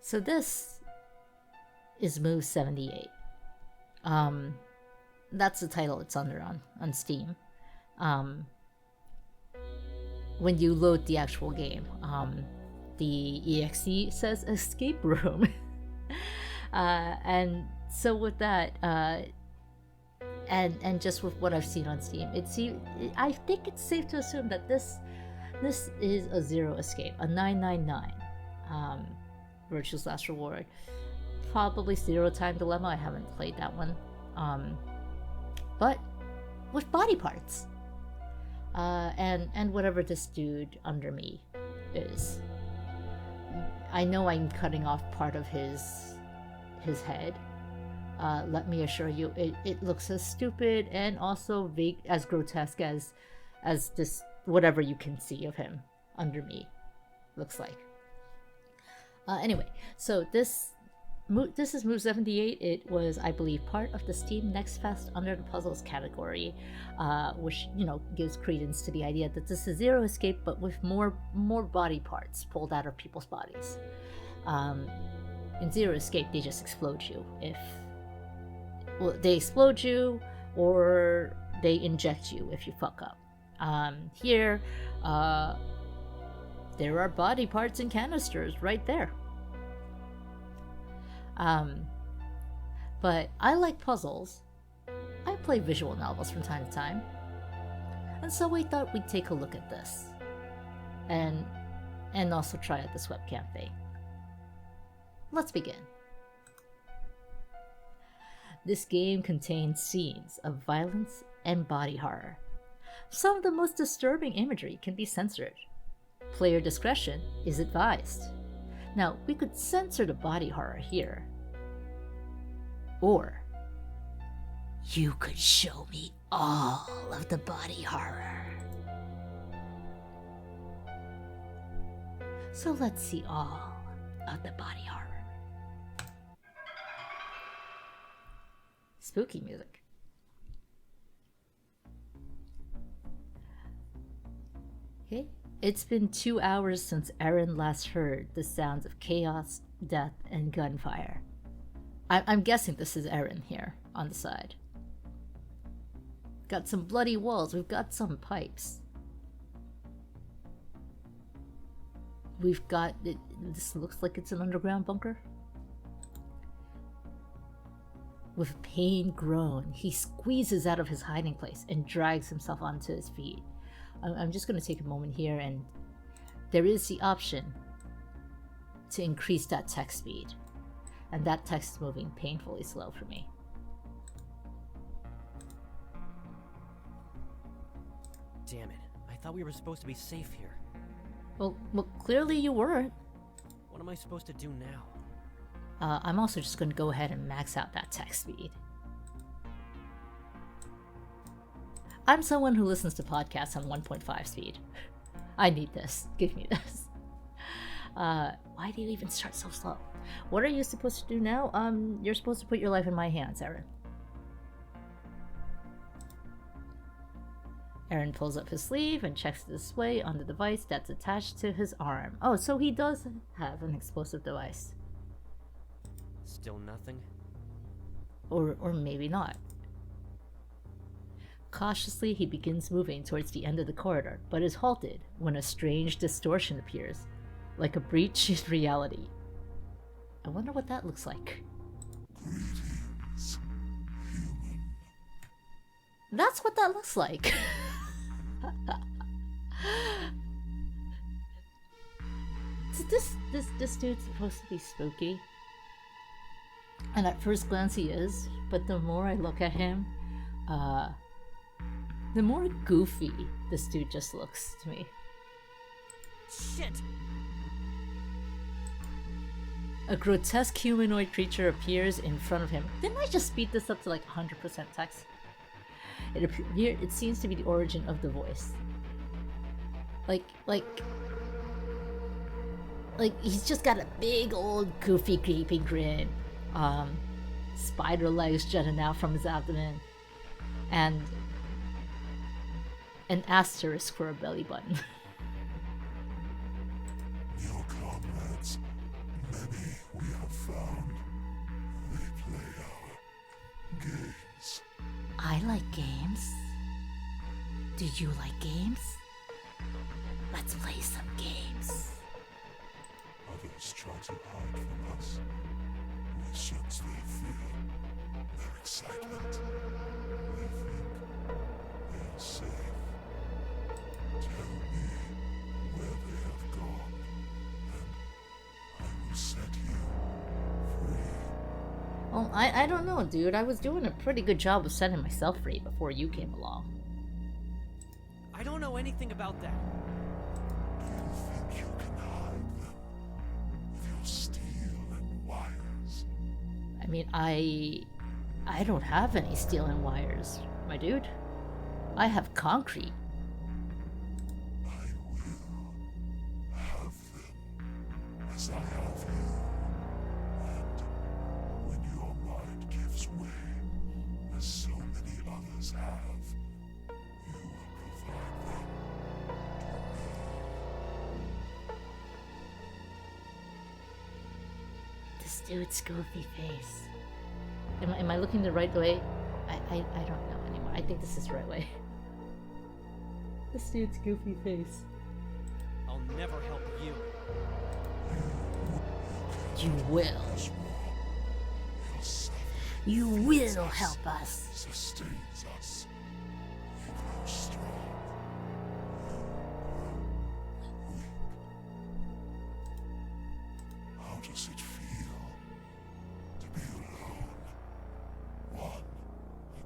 So this is Move 78. That's the title it's under on Steam. When you load the actual game, the EXE says escape room. And so with that, and just with what I've seen on Steam, I think it's safe to assume that this is a zero escape, a 999 Virtue's Last Reward. Probably Zero Time Dilemma. I haven't played that one, but with body parts, and whatever this dude under me is. I know I'm cutting off part of his head. Let me assure you, it looks as stupid and also as grotesque as this whatever you can see of him under me looks like. Anyway, so this is Move 78. It was, I believe, part of the Steam Next Fest under the puzzles category, which, gives credence to the idea that this is Zero Escape, but with more body parts pulled out of people's bodies. In Zero Escape, they just explode you. They explode you, or they inject you if you fuck up. Here, there are body parts and canisters right there. But I like puzzles. I play visual novels from time to time. And so we thought we'd take a look at this. And also try out this webcam thing. Let's begin. This game contains scenes of violence and body horror. Some of the most disturbing imagery can be censored. Player discretion is advised. Now, we could censor the body horror here. Or, you could show me all of the body horror. So let's see all of the body horror. Spooky music. Okay. It's been 2 hours since Aaron last heard the sounds of chaos, death, and gunfire. I'm guessing this is Aaron here on the side. Got some bloody walls. We've got some pipes. We've got... This looks like it's an underground bunker. With a pain groan, he squeezes out of his hiding place and drags himself onto his feet. I'm just going to take a moment here, and there is the option to increase that text speed. And that text is moving painfully slow for me. Damn it. I thought we were supposed to be safe here. Well, clearly you weren't. What am I supposed to do now? I'm also just going to go ahead and max out that text speed. I'm someone who listens to podcasts on 1.5 speed. I need this. Give me this. Why do you even start so slow? What are you supposed to do now? You're supposed to put your life in my hands, Aaron. Aaron pulls up his sleeve and checks the display on the device that's attached to his arm. Oh, so he does have an explosive device. Still nothing? Or maybe not. Cautiously, he begins moving towards the end of the corridor, but is halted when a strange distortion appears, like a breach in reality. I wonder what that looks like. That's what that looks like. This dude's supposed to be spooky. And at first glance he is, but the more I look at him, the more goofy this dude just looks to me. Shit! A grotesque humanoid creature appears in front of him. Didn't I just speed this up to like 100% text? It seems to be the origin of the voice. Like he's just got a big old goofy creepy grin. Spider legs jutting out from his abdomen. And an asterisk for a belly button. Your comrades, many I like games. Do you like games? Let's play some games. Others try to hide from us. We sense their fear, their excitement. They think they are safe. Tell me where they have gone, and I will set you free. Well, I don't know, dude. I was doing a pretty good job of setting myself free before you came along. I don't know anything about that. Do you think you can hide them with your steel and wires? I mean, I don't have any steel and wires, my dude. I have concrete. I will have them as I have you. And when your mind gives way, as so many others have, you will provide them This dude's goofy face. Am I looking the right way? I don't know anymore. I think this is the right way. This dude's goofy face. I'll never help you. You will. to me. Your suffering You will help us. sustains us. We grow strong. You grow weak. How does it feel to be alone? One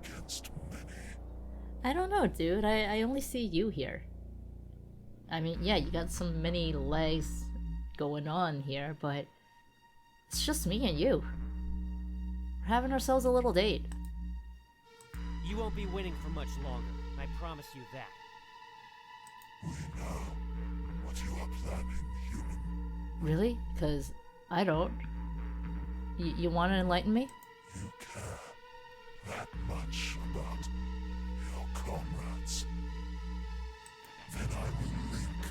against many. I don't know, dude. I only see you here. I mean, yeah, you got some many legs going on here, but it's just me and you. We're having ourselves a little date. You won't be winning for much longer. I promise you that. We know what you are planning, human. Really? Because I don't. You want to enlighten me? You care that much about your comrades. Then I will link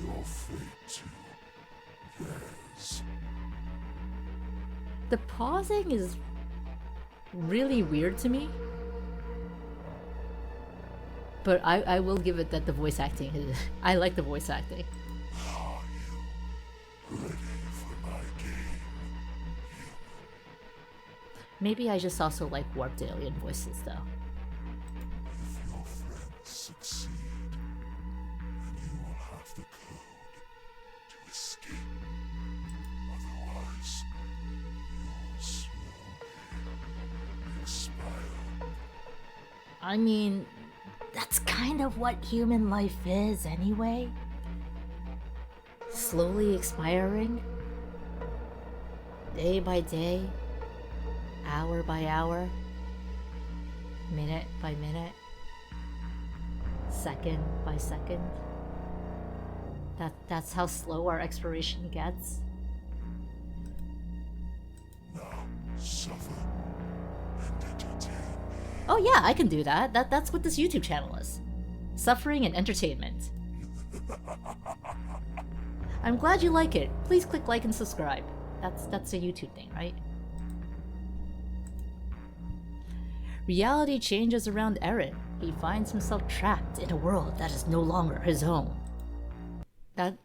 your fate to theirs. The pausing is really weird to me. But I will give it that the voice acting is... I like the voice acting. Are you ready for my game? Maybe I just also like warped alien voices, though. If your friends succeed, then you will have the code to escape. Otherwise, you will slowly expire. I mean, that's kind of what human life is, anyway. Slowly expiring. Day by day. Hour by hour. Minute by minute. Second by second. That's how slow our expiration gets. Now, suffer and entertain me. Oh yeah, I can do that. That's what this YouTube channel is. Suffering and entertainment. I'm glad you like it. Please click like and subscribe. That's a YouTube thing, right? Reality changes around Eren. He finds himself trapped in a world that is no longer his home. That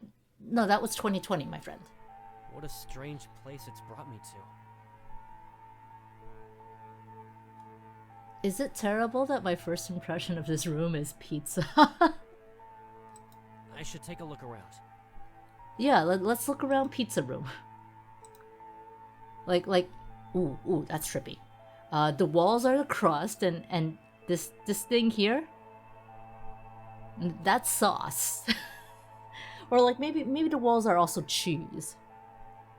was 2020, my friend. What a strange place it's brought me to. Is it terrible that my first impression of this room is pizza? I should take a look around. Yeah, let's look around pizza room. Ooh, that's trippy. The walls are the crust, and this thing here, that's sauce. Or like maybe the walls are also cheese.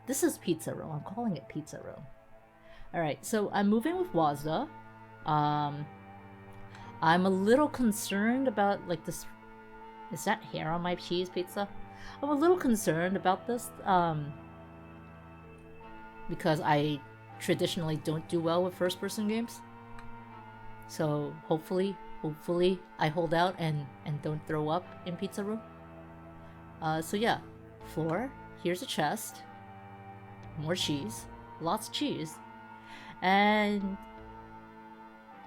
This is pizza room. I'm calling it pizza room. All right, so I'm moving with Wazda. I'm a little concerned about like this. Is that hair on my cheese pizza? I'm a little concerned about this. Because I traditionally don't do well with first-person games. So hopefully I hold out and don't throw up in pizza room. So yeah, floor. Here's a chest. More cheese. Lots of cheese. And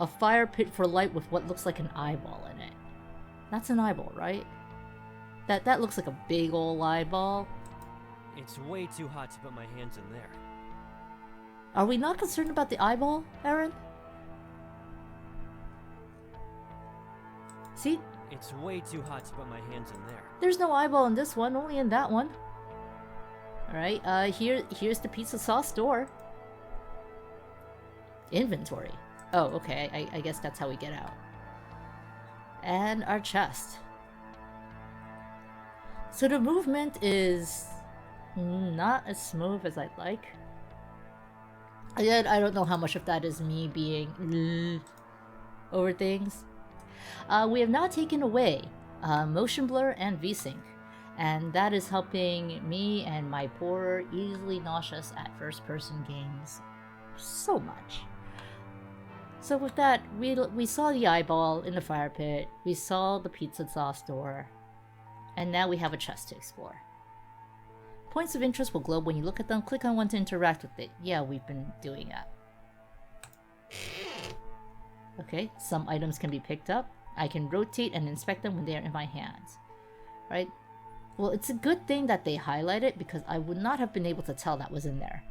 A fire pit for light with what looks like an eyeball in it. That's an eyeball, right? That looks like a big old eyeball. It's way too hot to put my hands in there. Are we not concerned about the eyeball, Aaron? See? It's way too hot to put my hands in there. There's no eyeball in this one, only in that one. Alright, here's the pizza sauce door. Inventory. Oh, okay, I guess that's how we get out. And our chest. So the movement is not as smooth as I'd like. Yet I don't know how much of that is me being over things. We have now taken away motion blur and VSync, and that is helping me and my poor, easily nauseous at first-person games so much. So with that, we saw the eyeball in the fire pit, we saw the pizza sauce door, and now we have a chest to explore. Points of interest will glow when you look at them. Click on one to interact with it. Yeah, we've been doing that. Okay, some items can be picked up. I can rotate and inspect them when they are in my hands. Right? Well, it's a good thing that they highlight it because I would not have been able to tell that was in there.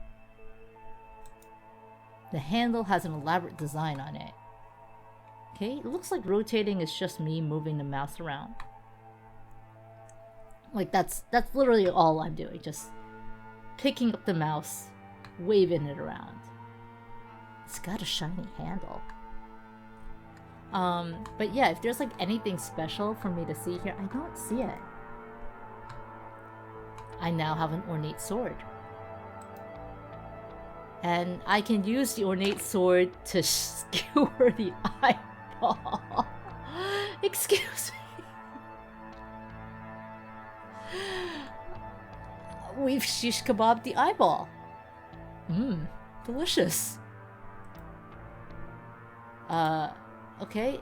The handle has an elaborate design on it. Okay, it looks like rotating is just me moving the mouse around. Like that's literally all I'm doing, just picking up the mouse, waving it around. It's got a shiny handle. But yeah, if there's like anything special for me to see here, I don't see it. I now have an ornate sword. And I can use the ornate sword to skewer the eyeball. Excuse me. We've shish kebabbed the eyeball. Mmm, delicious. Okay.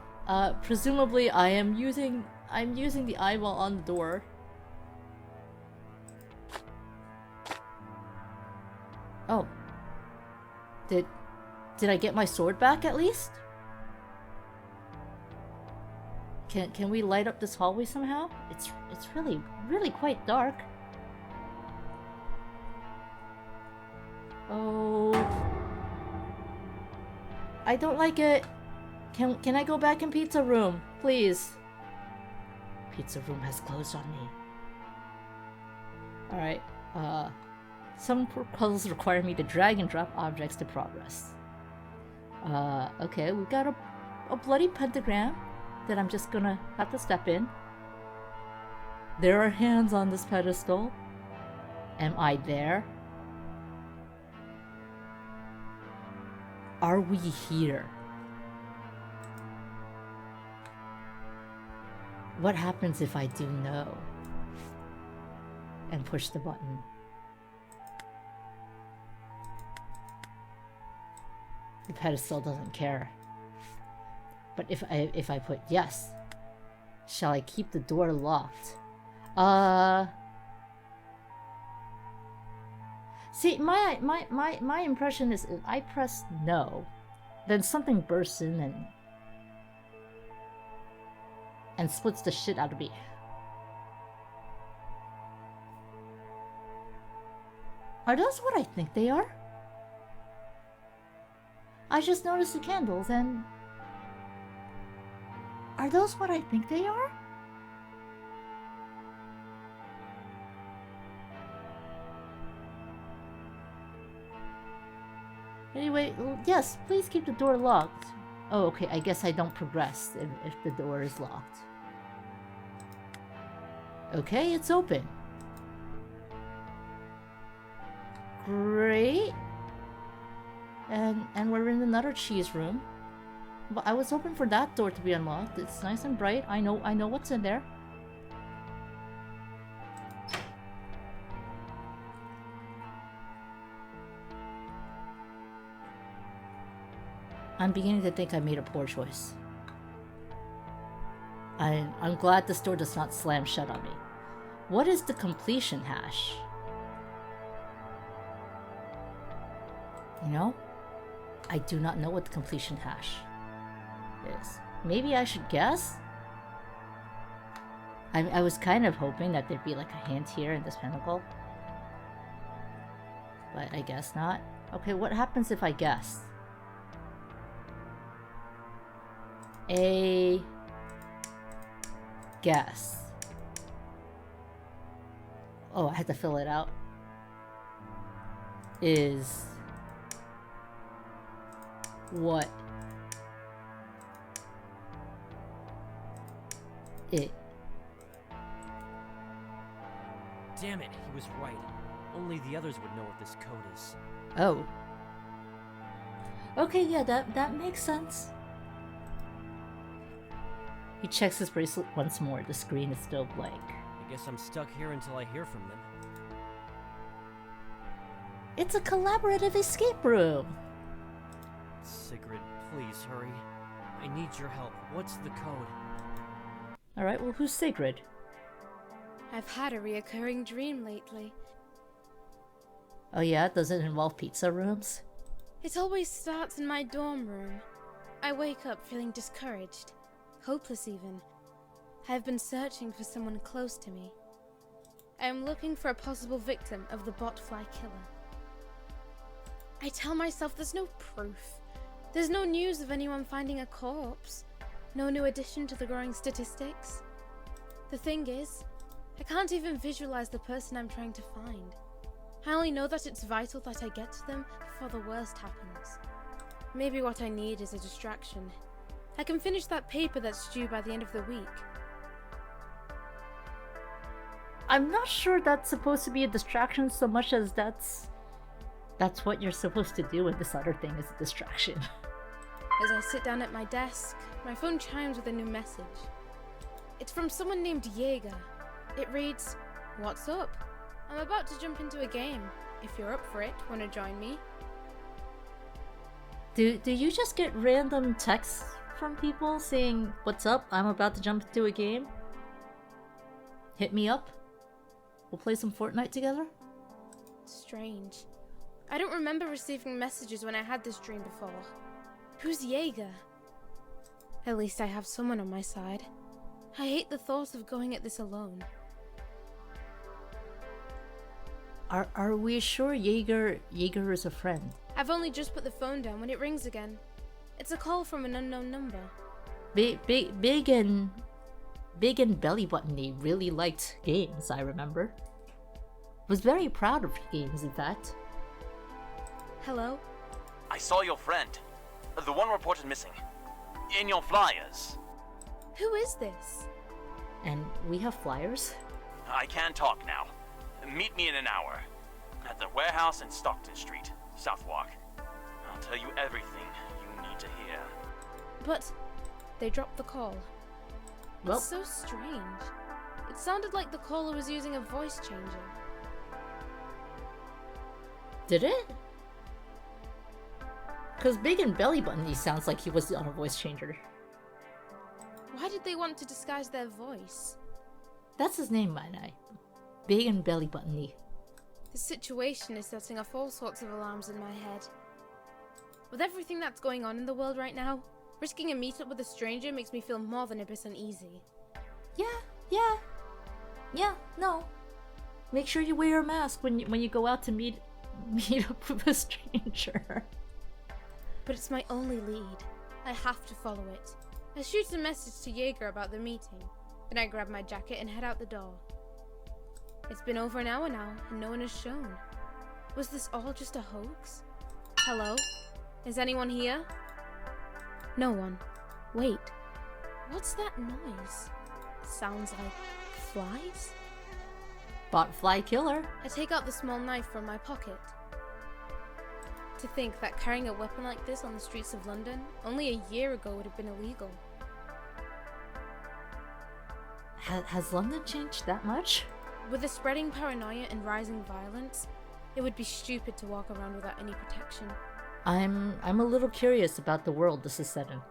Presumably I'm using the eyeball on the door. Oh. Did I get my sword back at least? Can we light up this hallway somehow? It's really quite dark. Oh, I don't like it. Can I go back in pizza room, please? Pizza room has closed on me. All right. Some puzzles require me to drag and drop objects to progress. Okay, we got a bloody pentagram that I'm just gonna have to step in. There are hands on this pedestal. Am I there? Are we here? What happens if I do no? And push the button. The pedestal doesn't care. But if I put yes, shall I keep the door locked? See, my impression is if I press no, then something bursts in and splits the shit out of me. Are those what I think they are? I just noticed the candles and... Are those what I think they are? Anyway, yes, please keep the door locked. Oh, okay, I guess I don't progress if the door is locked. Okay, it's open. Great. And we're in another cheese room. But I was hoping for that door to be unlocked. It's nice and bright. I know what's in there. I'm beginning to think I made a poor choice. I'm glad this door does not slam shut on me. What is the completion hash? You know? I do not know what the completion hash. is. Maybe I should guess? I was kind of hoping that there'd be like a hint here in this pinnacle. But I guess not. Okay, what happens if I guess? A guess. Oh, I had to fill it out. Is what it. Damn it, he was right. Only the others would know what this code is. Oh. Okay, yeah, that makes sense. He checks his bracelet once more. The screen is still blank. I guess I'm stuck here until I hear from them. It's a collaborative escape room. Sigrid, please hurry. I need your help. What's the code? Alright, well, who's Sigrid? I've had a reoccurring dream lately. Oh yeah, does it involve pizza rooms? It always starts in my dorm room. I wake up feeling discouraged, hopeless even. I have been searching for someone close to me. I am looking for a possible victim of the botfly killer. I tell myself there's no proof. There's no news of anyone finding a corpse. No new addition to the growing statistics. The thing is, I can't even visualize the person I'm trying to find. I only know that it's vital that I get to them before the worst happens. Maybe what I need is a distraction. I can finish that paper that's due by the end of the week. I'm not sure that's supposed to be a distraction so much as that's what you're supposed to do, and this other thing is a distraction. As I sit down at my desk, my phone chimes with a new message. It's from someone named Jaeger. It reads, "What's up? I'm about to jump into a game. If you're up for it, wanna join me?" Do you just get random texts from people saying, "What's up? I'm about to jump into a game. Hit me up. We'll play some Fortnite together"? Strange. I don't remember receiving messages when I had this dream before. Who's Jaeger? At least I have someone on my side. I hate the thought of going at this alone. Are we sure Jaeger is a friend? I've only just put the phone down when it rings again. It's a call from an unknown number. Big and Belly Buttony really liked games, I remember. Was very proud of games, in fact. Hello? I saw your friend. The one reported missing. In your flyers. Who is this? And we have flyers? I can talk now. Meet me in an hour. At the warehouse in Stockton Street, Southwark. I'll tell you everything you need to hear. But they dropped the call. Well, It's so strange. It sounded like the caller was using a voice changer. did it? Because Big and Belly Buttony sounds like he was on a voice changer. Why did they want to disguise their voice? That's his name, my night. Big and Belly Buttony. The situation is setting off all sorts of alarms in my head. With everything that's going on in the world right now, risking a meetup with a stranger makes me feel more than a bit uneasy. Yeah, no. Make sure you wear a mask when you go out to meet up with a stranger. But it's my only lead. I have to follow it. I shoot a message to Jaeger about the meeting. Then I grab my jacket and head out the door. It's been over an hour now, and no one has shown. Was this all just a hoax? Hello? Is anyone here? No one. Wait. What's that noise? Sounds like flies? Botfly killer. I take out the small knife from my pocket. To think that carrying a weapon like this on the streets of London only a year ago would have been illegal. Has London changed that much? With the spreading paranoia and rising violence, it would be stupid to walk around without any protection. I'm a little curious about the world this is set in.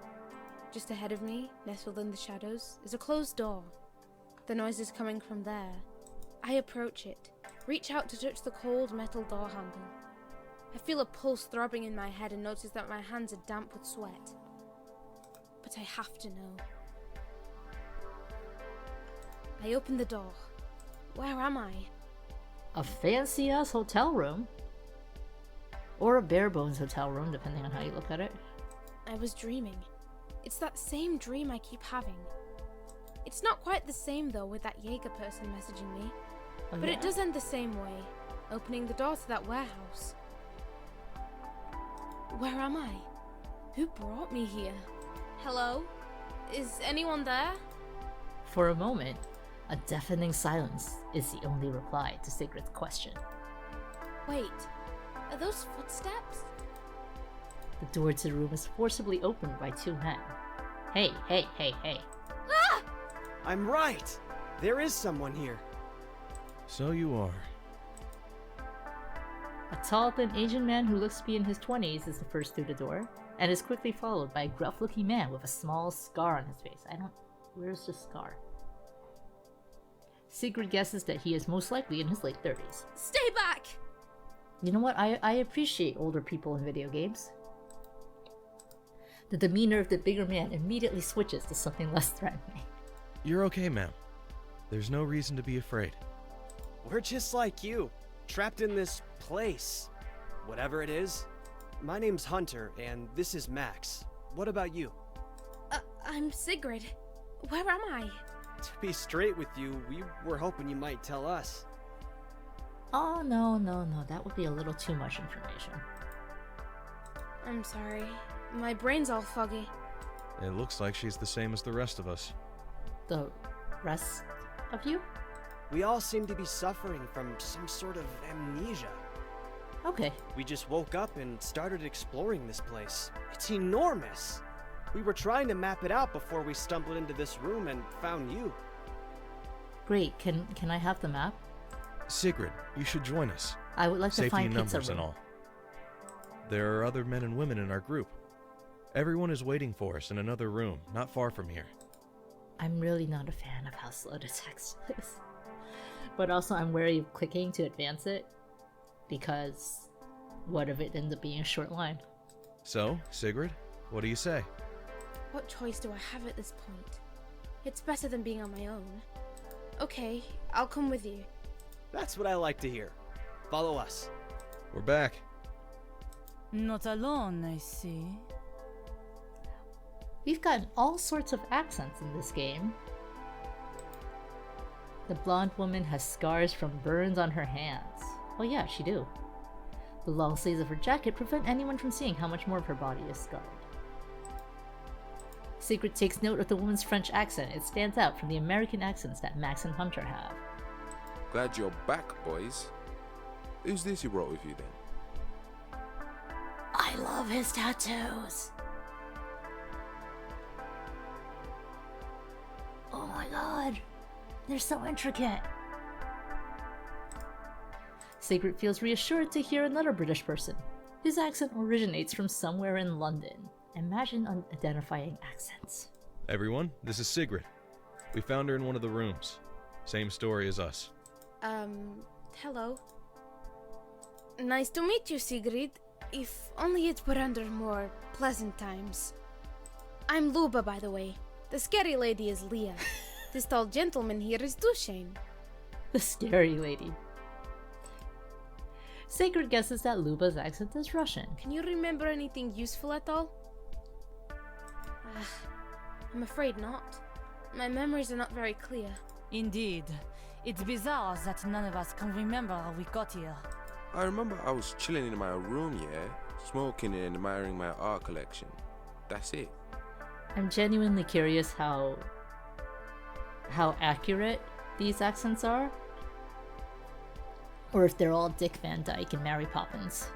Just ahead of me, nestled in the shadows, is a closed door. The noise is coming from there. I approach it, reach out to touch the cold metal door handle. I feel a pulse throbbing in my head and notice that my hands are damp with sweat. but I have to know. I open the door. Where am I? A fancy-ass hotel room. Or a bare-bones hotel room, depending on how you look at it. I was dreaming. It's that same dream I keep having. It's not quite the same though with that Jaeger person messaging me. Oh, But yeah? it does end the same way, opening the door to that warehouse. Where am I? Who brought me here? Hello? Is anyone there? For a moment, a deafening silence is the only reply to Sigrid's question. Wait, are those footsteps? The door to the room is forcibly opened by two men. Hey, hey, hey, hey. Ah! I'm right! There is someone here. So you are. A tall, thin Asian man who looks to be in his 20s is the first through the door, and is quickly followed by a gruff-looking man with a small scar on his face. Where's the scar? Sigrid guesses that he is most likely in his late 30s. Stay back! You know what? I appreciate older people in video games. The demeanor of the bigger man immediately switches to something less threatening. You're okay, ma'am. There's no reason to be afraid. We're just like you, trapped in this place. Whatever it is. My name's Hunter, and this is Max. What about you? I'm Sigrid. Where am I? To be straight with you, we were hoping you might tell us. Oh, no, that would be a little too much information. I'm sorry. My brain's all foggy. It looks like she's the same as the rest of us. The rest of you? We all seem to be suffering from some sort of amnesia. Okay. We just woke up and started exploring this place. It's enormous! We were trying to map it out before we stumbled into this room and found you. Great, can I have the map? Sigrid, you should join us. I would like to Safety find in Pizza numbers Room. and all. There are other men and women in our group. Everyone is waiting for us in another room, not far from here. I'm really not a fan of how slow the text is. But also I'm wary of clicking to advance it, because what if it ends up being a short line? So, Sigrid, what do you say? What choice do I have at this point? It's better than being on my own. Okay, I'll come with you. That's what I like to hear. Follow us. We're back. Not alone, I see. We've got all sorts of accents in this game. The blonde woman has scars from burns on her hands. Well, yeah, she do. The long sleeves of her jacket prevent anyone from seeing how much more of her body is scarred. Sigrid takes note of the woman's French accent. It stands out from the American accents that Max and Hunter have. Glad you're back, boys. Who's this you brought with you then? I love his tattoos! Oh my god! They're so intricate! Sigrid feels reassured to hear another British person. His accent originates from somewhere in London. Imagine identifying accents. Everyone, this is Sigrid. We found her in one of the rooms. Same story as us. Hello. Nice to meet you, Sigrid. If only it were under more pleasant times. I'm Luba, by the way. The scary lady is Leah. This tall gentleman here is Dushane. The scary lady. Sigrid guesses that Luba's accent is Russian. Can you remember anything useful at all? I'm afraid not. My memories are not very clear. Indeed. It's bizarre that none of us can remember how we got here. I remember I was chilling in my room, yeah, smoking and admiring my art collection. That's it. I'm genuinely curious how accurate these accents are. Or if they're all Dick Van Dyke and Mary Poppins.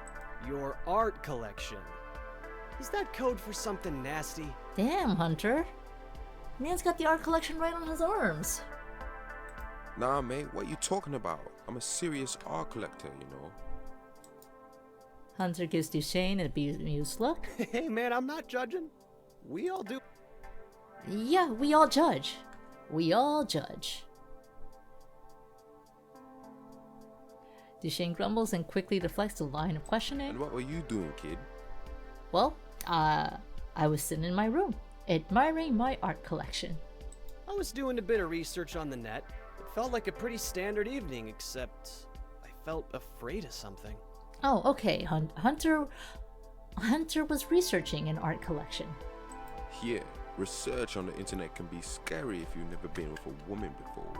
Your art collection. Is that code for something nasty? Damn, Hunter. Man's got the art collection right on his arms. Nah, mate, what you talking about? I'm a serious art collector, you know. Hunter gives Duchesne an amused look. Hey man, I'm not judging. We all do. Yeah, we all judge. We all judge. Duchesne grumbles and quickly deflects the line of questioning. And what were you doing, kid? Well, I was sitting in my room. admiring my art collection. I was doing a bit of research on the net. It felt like a pretty standard evening, except I felt afraid of something. Oh, okay. Hunter was researching an art collection. Yeah, research on the internet can be scary if you've never been with a woman before.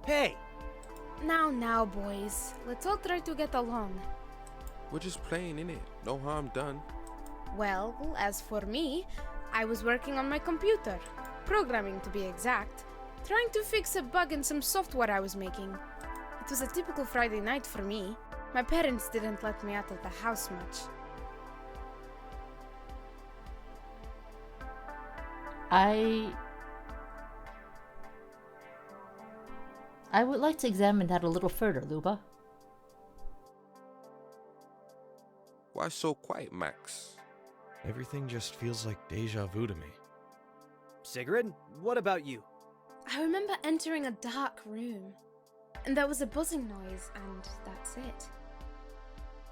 Hey! Now, boys. Let's all try to get along. We're just playing, innit? No harm done. Well, as for me, I was working on my computer. Programming, to be exact. Trying to fix a bug in some software I was making. It was a typical Friday night for me. My parents didn't let me out of the house much. I would like to examine that a little further, Luba. Why so quiet, Max? Everything just feels like deja vu to me. Sigrid, what about you? I remember entering a dark room, and there was a buzzing noise, and that's it.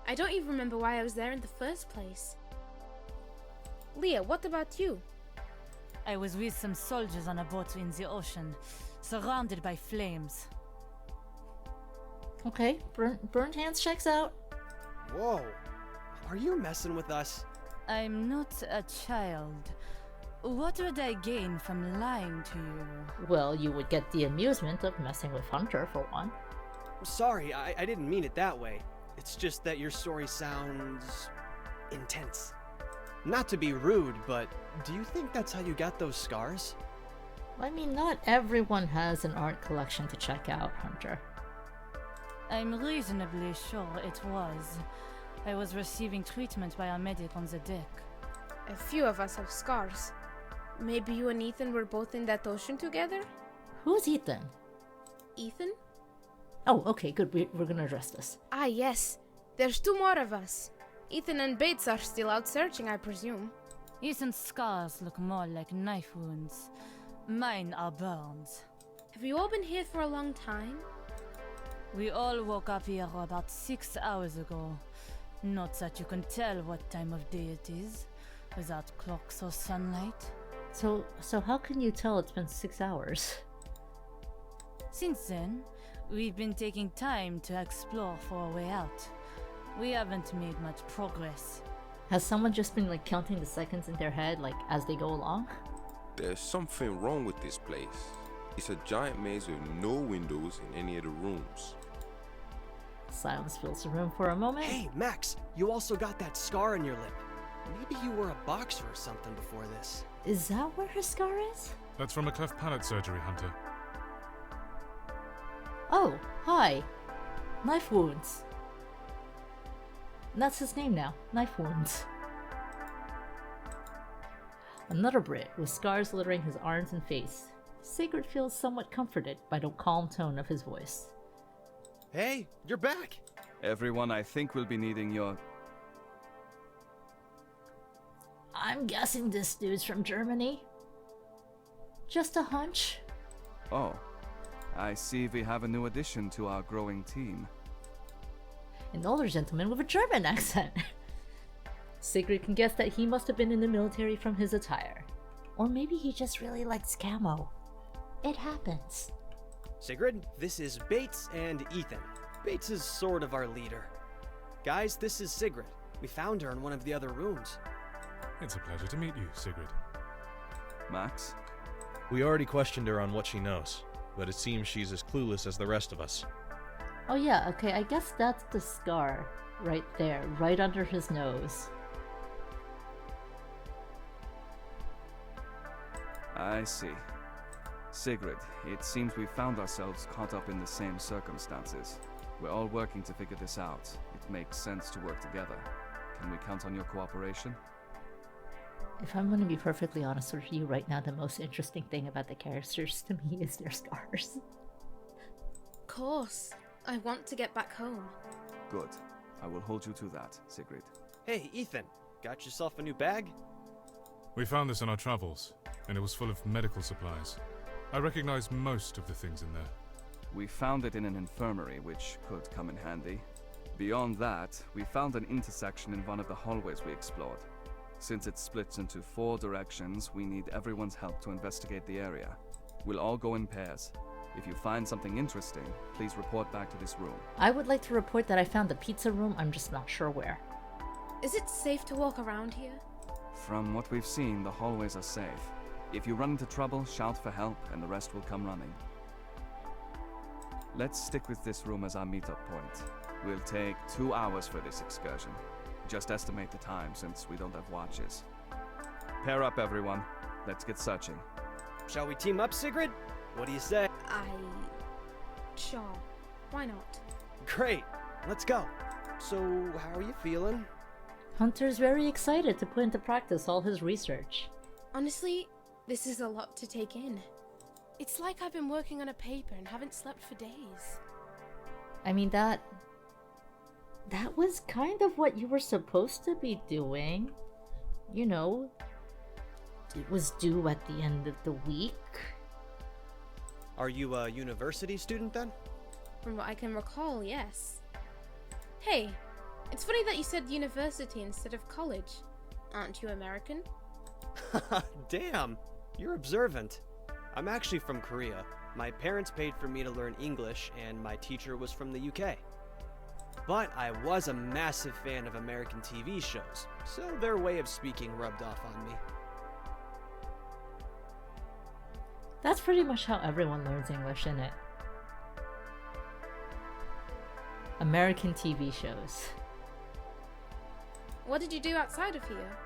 I don't even remember why I was there in the first place. Leah, what about you? I was with some soldiers on a boat in the ocean, surrounded by flames. Okay, burnt hands checks out. Whoa. Are you messing with us? I'm not a child. What would I gain from lying to you? Well, you would get the amusement of messing with Hunter, for one. Sorry, I didn't mean it that way. It's just that your story sounds intense. Not to be rude, but do you think that's how you got those scars? I mean, not everyone has an art collection to check out, Hunter. I'm reasonably sure it was. I was receiving treatment by a medic on the deck. A few of us have scars. Maybe you and Ethan were both in that ocean together? Who's Ethan? Ethan? Oh, okay, good. We're gonna address this. Ah, yes. There's two more of us. Ethan and Bates are still out searching, I presume. Ethan's scars look more like knife wounds. Mine are burns. Have you all been here for a long time? We all woke up here about 6 hours ago. Not that you can tell what time of day it is, without clocks or sunlight. So how can you tell it's been 6 hours? Since then, we've been taking time to explore for a way out. We haven't made much progress. Has someone just been like counting the seconds in their head, like as they go along? There's something wrong with this place. It's a giant maze with no windows in any of the rooms. Silence fills the room for a moment. Hey, Max, you also got that scar on your lip. Maybe you were a boxer or something before this. Is that where her scar is? That's from a cleft palate surgery, Hunter. Oh, hi. Knife wounds. That's his name now. Knife wounds. Another Brit with scars littering his arms and face. Sigrid feels somewhat comforted by the calm tone of his voice. Hey, you're back! Everyone, I think, will be needing your... I'm guessing this dude's from Germany. Just a hunch. Oh, I see we have a new addition to our growing team. An older gentleman with a German accent. Sigrid can guess that he must have been in the military from his attire. Or maybe he just really likes camo. It happens. Sigrid, this is Bates and Ethan. Bates is sort of our leader. Guys, this is Sigrid. We found her in one of the other rooms. It's a pleasure to meet you, Sigrid. Max? We already questioned her on what she knows, but it seems she's as clueless as the rest of us. Oh yeah, okay, I guess that's the scar right there, right under his nose. I see. Sigrid, it seems we found ourselves caught up in the same circumstances. We're all working to figure this out. It makes sense to work together. Can we count on your cooperation? If I'm gonna be perfectly honest with you right now, the most interesting thing about the characters to me is their scars. Of course. I want to get back home. Good. I will hold you to that, Sigrid. Hey, Ethan, got yourself a new bag? We found this in our travels, and it was full of medical supplies. I recognize most of the things in there. We found it in an infirmary, which could come in handy. Beyond that, we found an intersection in one of the hallways we explored. Since it splits into 4 directions, we need everyone's help to investigate the area. We'll all go in pairs. If you find something interesting, please report back to this room. I would like to report that I found the pizza room, I'm just not sure where. Is it safe to walk around here? From what we've seen, the hallways are safe. If you run into trouble, shout for help, and the rest will come running. Let's stick with this room as our meetup point. We'll take 2 hours for this excursion. Just estimate the time, since we don't have watches. Pair up, everyone. Let's get searching. Shall we team up, Sigrid? What do you say? Sure. Why not? Great. Let's go. So, how are you feeling? Hunter's very excited to put into practice all his research. Honestly, this is a lot to take in. It's like I've been working on a paper and haven't slept for days. I mean, that was kind of what you were supposed to be doing. You know, it was due at the end of the week. Are you a university student then? From what I can recall, yes. Hey, it's funny that you said university instead of college. Aren't you American? Damn, you're observant. I'm actually from Korea. My parents paid for me to learn English, and my teacher was from the UK. But I was a massive fan of American TV shows, so their way of speaking rubbed off on me. That's pretty much how everyone learns English, isn't it? American TV shows. What did you do outside of here?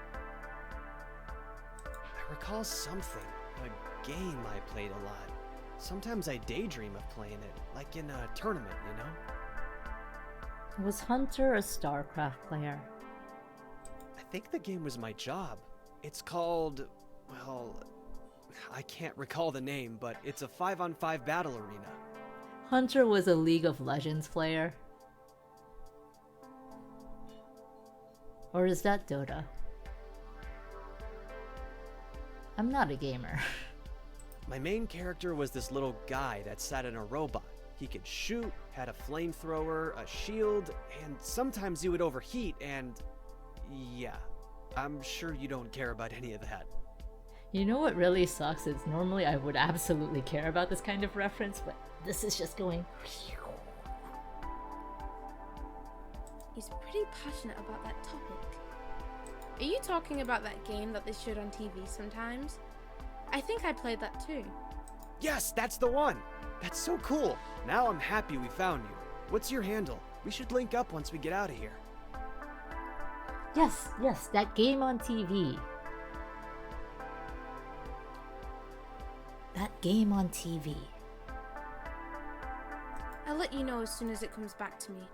I recall something. A game I played a lot. Sometimes I daydream of playing it, like in a tournament, you know? Was Hunter a StarCraft player? I think the game was my job. It's called, well, I can't recall the name, but it's a 5-on-5 battle arena. Hunter was a League of Legends player. Or is that Dota? I'm not a gamer. My main character was this little guy that sat in a robot. He could shoot, had a flamethrower, a shield, and sometimes he would overheat and... yeah, I'm sure you don't care about any of that. You know what really sucks is normally I would absolutely care about this kind of reference, but this is just going... He's pretty passionate about that topic. Are you talking about that game that they showed on TV sometimes? I think I played that too. Yes, that's the one! That's so cool! Now I'm happy we found you. What's your handle? We should link up once we get out of here. Yes, that game on TV. That game on TV. I'll let you know as soon as it comes back to me.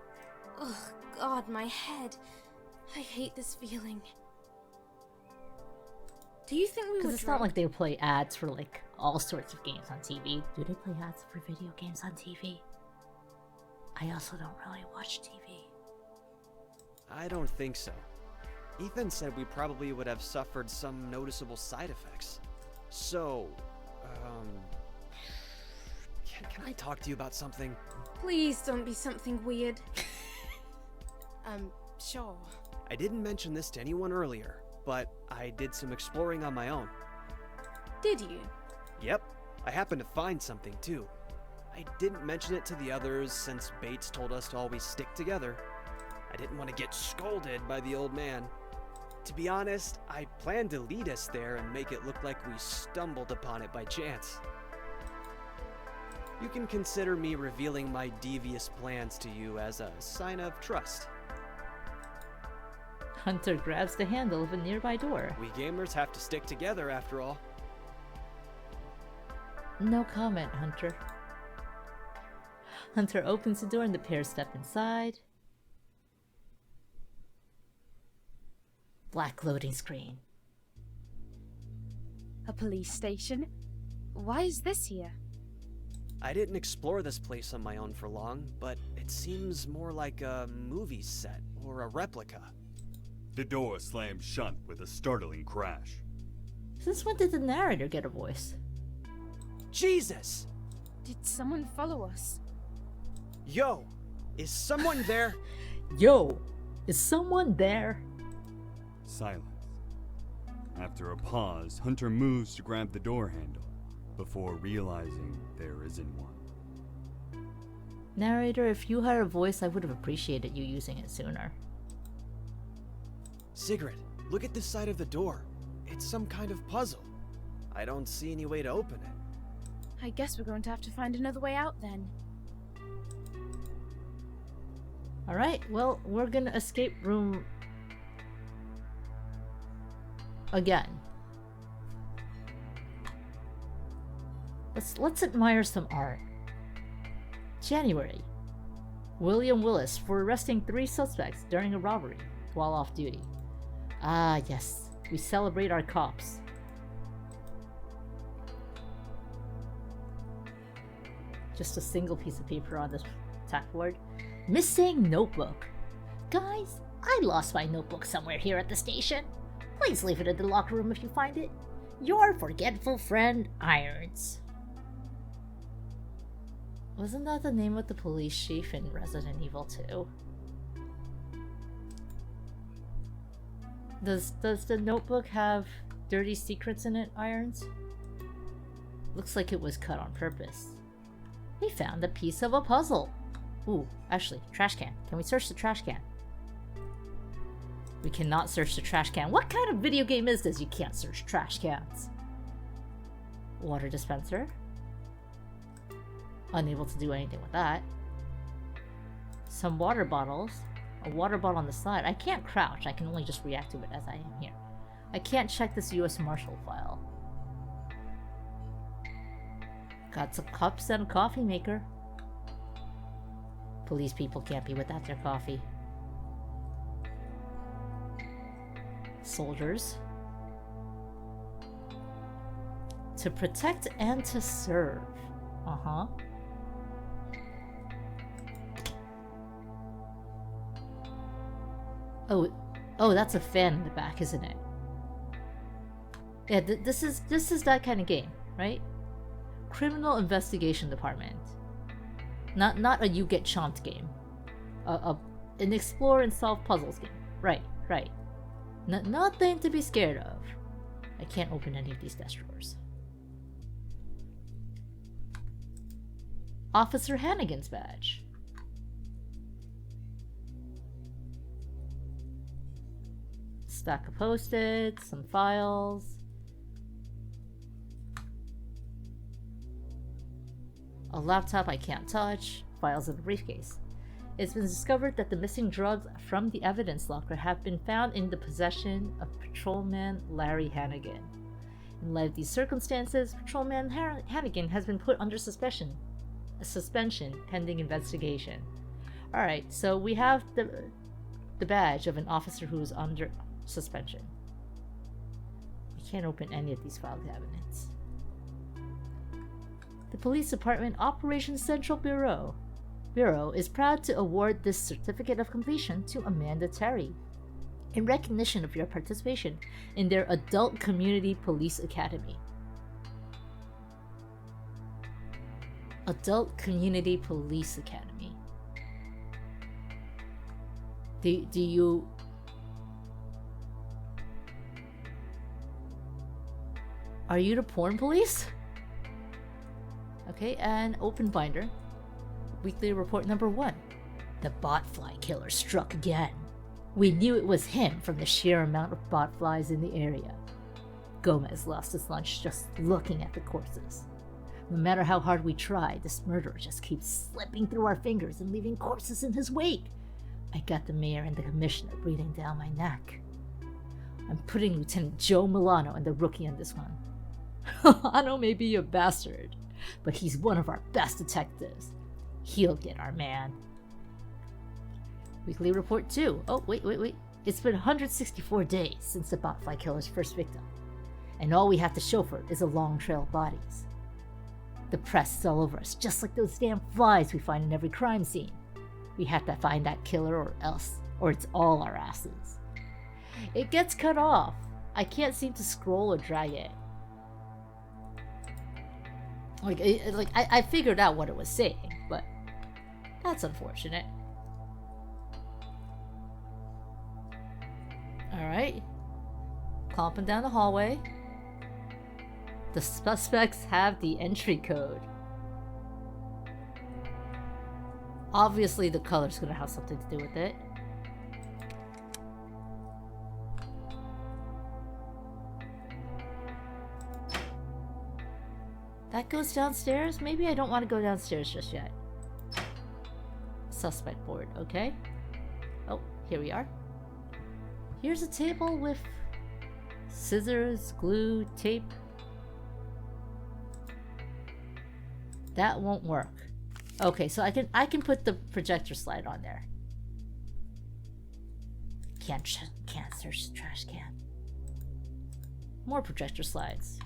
Ugh, God, my head. I hate this feeling. Do you think we Because would it's not like they play ads for like all sorts of games on TV. Do they play ads for video games on TV? I also don't really watch TV. I don't think so. Ethan said we probably would have suffered some noticeable side effects. So, can I talk to you about something? Please don't be something weird. Sure. I didn't mention this to anyone earlier, but I did some exploring on my own. Did you? Yep, I happened to find something too. I didn't mention it to the others since Bates told us to always stick together. I didn't want to get scolded by the old man. To be honest, I planned to lead us there and make it look like we stumbled upon it by chance. You can consider me revealing my devious plans to you as a sign of trust. Hunter grabs the handle of a nearby door. We gamers have to stick together after all. No comment, Hunter. Hunter opens the door and the pair step inside. Black loading screen. A police station? Why is this here? I didn't explore this place on my own for long, but it seems more like a movie set or a replica. The door slammed shut with a startling crash. Since when did the narrator get a voice? Jesus! Did someone follow us? Yo! Is someone there? Yo! Is someone there? Silence. After a pause, Hunter moves to grab the door handle, before realizing there isn't one. Narrator, if you had a voice, I would have appreciated you using it sooner. Sigrid, look at this side of the door. It's some kind of puzzle. I don't see any way to open it. I guess we're going to have to find another way out then. Alright, well, we're gonna escape room again. Let's admire some art. January. William Willis for arresting 3 suspects during a robbery while off duty. Ah, yes. We celebrate our cops. Just a single piece of paper on this tack board. Missing notebook. Guys, I lost my notebook somewhere here at the station. Please leave it in the locker room if you find it. Your forgetful friend, Irons. Wasn't that the name of the police chief in Resident Evil 2? Does the notebook have dirty secrets in it, Irons? Looks like it was cut on purpose. We found a piece of a puzzle. Ooh, actually, trash can. Can we search the trash can? We cannot search the trash can. What kind of video game is this? You can't search trash cans. Water dispenser. Unable to do anything with that. Some water bottles. A water bottle on the side. I can't crouch. I can only just react to it as I am here. I can't check this US Marshal file. Got some cups and a coffee maker. Police people can't be without their coffee. Soldiers. To protect and to serve. Uh-huh. Oh, that's a fan in the back, isn't it? Yeah, this is that kind of game, right? Criminal Investigation Department. Not a you get chomped game. An explore and solve puzzles game. Right. Nothing to be scared of. I can't open any of these desk drawers. Officer Hannigan's badge. Stack of post-its, some files. A laptop I can't touch, files in a briefcase. It's been discovered that the missing drugs from the evidence locker have been found in the possession of Patrolman Larry Hannigan. In light of these circumstances, Patrolman Hannigan has been put under suspension pending investigation. Alright, so we have the badge of an officer who is under suspension. We can't open any of these file cabinets. The Police Department Operations Central Bureau is proud to award this certificate of completion to Amanda Terry in recognition of your participation in their Adult Community Police Academy. Adult Community Police Academy. Do you... Are you the porn police? Okay, and open binder. Weekly report number 1. The botfly killer struck again. We knew it was him from the sheer amount of botflies in the area. Gomez lost his lunch just looking at the corpses. No matter how hard we try, this murderer just keeps slipping through our fingers and leaving corpses in his wake. I got the mayor and the commissioner breathing down my neck. I'm putting Lieutenant Joe Milano and the rookie on this one. Milano may be a bastard, but he's one of our best detectives. He'll get our man. Weekly report 2. Oh, wait. It's been 164 days since the botfly killer's first victim, and all we have to show for it is a long trail of bodies. The press is all over us, just like those damn flies we find in every crime scene. We have to find that killer or it's all our asses. It gets cut off. I can't seem to scroll or drag it. I figured out what it was saying, but that's unfortunate. Alright. clomping down the hallway. The suspects have the entry code. Obviously, the color's gonna have something to do with it. That goes downstairs? Maybe I don't want to go downstairs just yet. Suspect board, okay. Oh, here we are. Here's a table with scissors, glue, tape. That won't work. Okay, so I can put the projector slide on there. Can't search the trash can. More projector slides.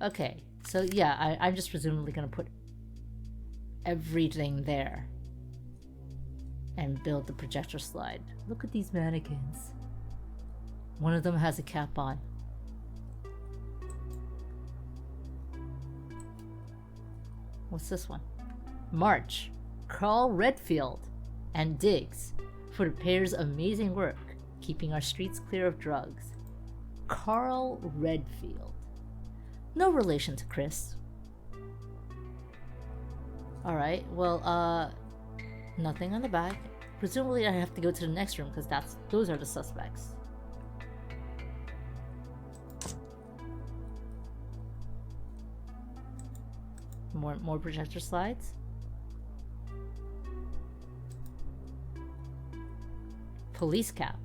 Okay, so yeah, I'm just presumably gonna put everything there and build the projector slide. Look at these mannequins. One of them has a cap on. What's this one? March, Carl Redfield and Diggs for the pair's amazing work keeping our streets clear of drugs. Carl Redfield. No relation to Chris. Alright, well, nothing on the back. Presumably I have to go to the next room because those are the suspects. More projector slides. Police cap.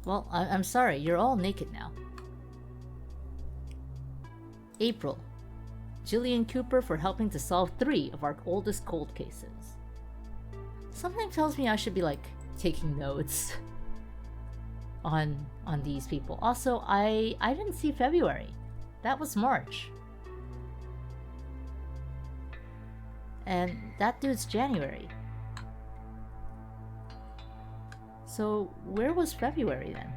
Well, I'm sorry, you're all naked now. April. Jillian Cooper for helping to solve 3 of our oldest cold cases. Something tells me I should be like taking notes on these people. Also, I didn't see February. That was March. And that dude's January. So where was February then?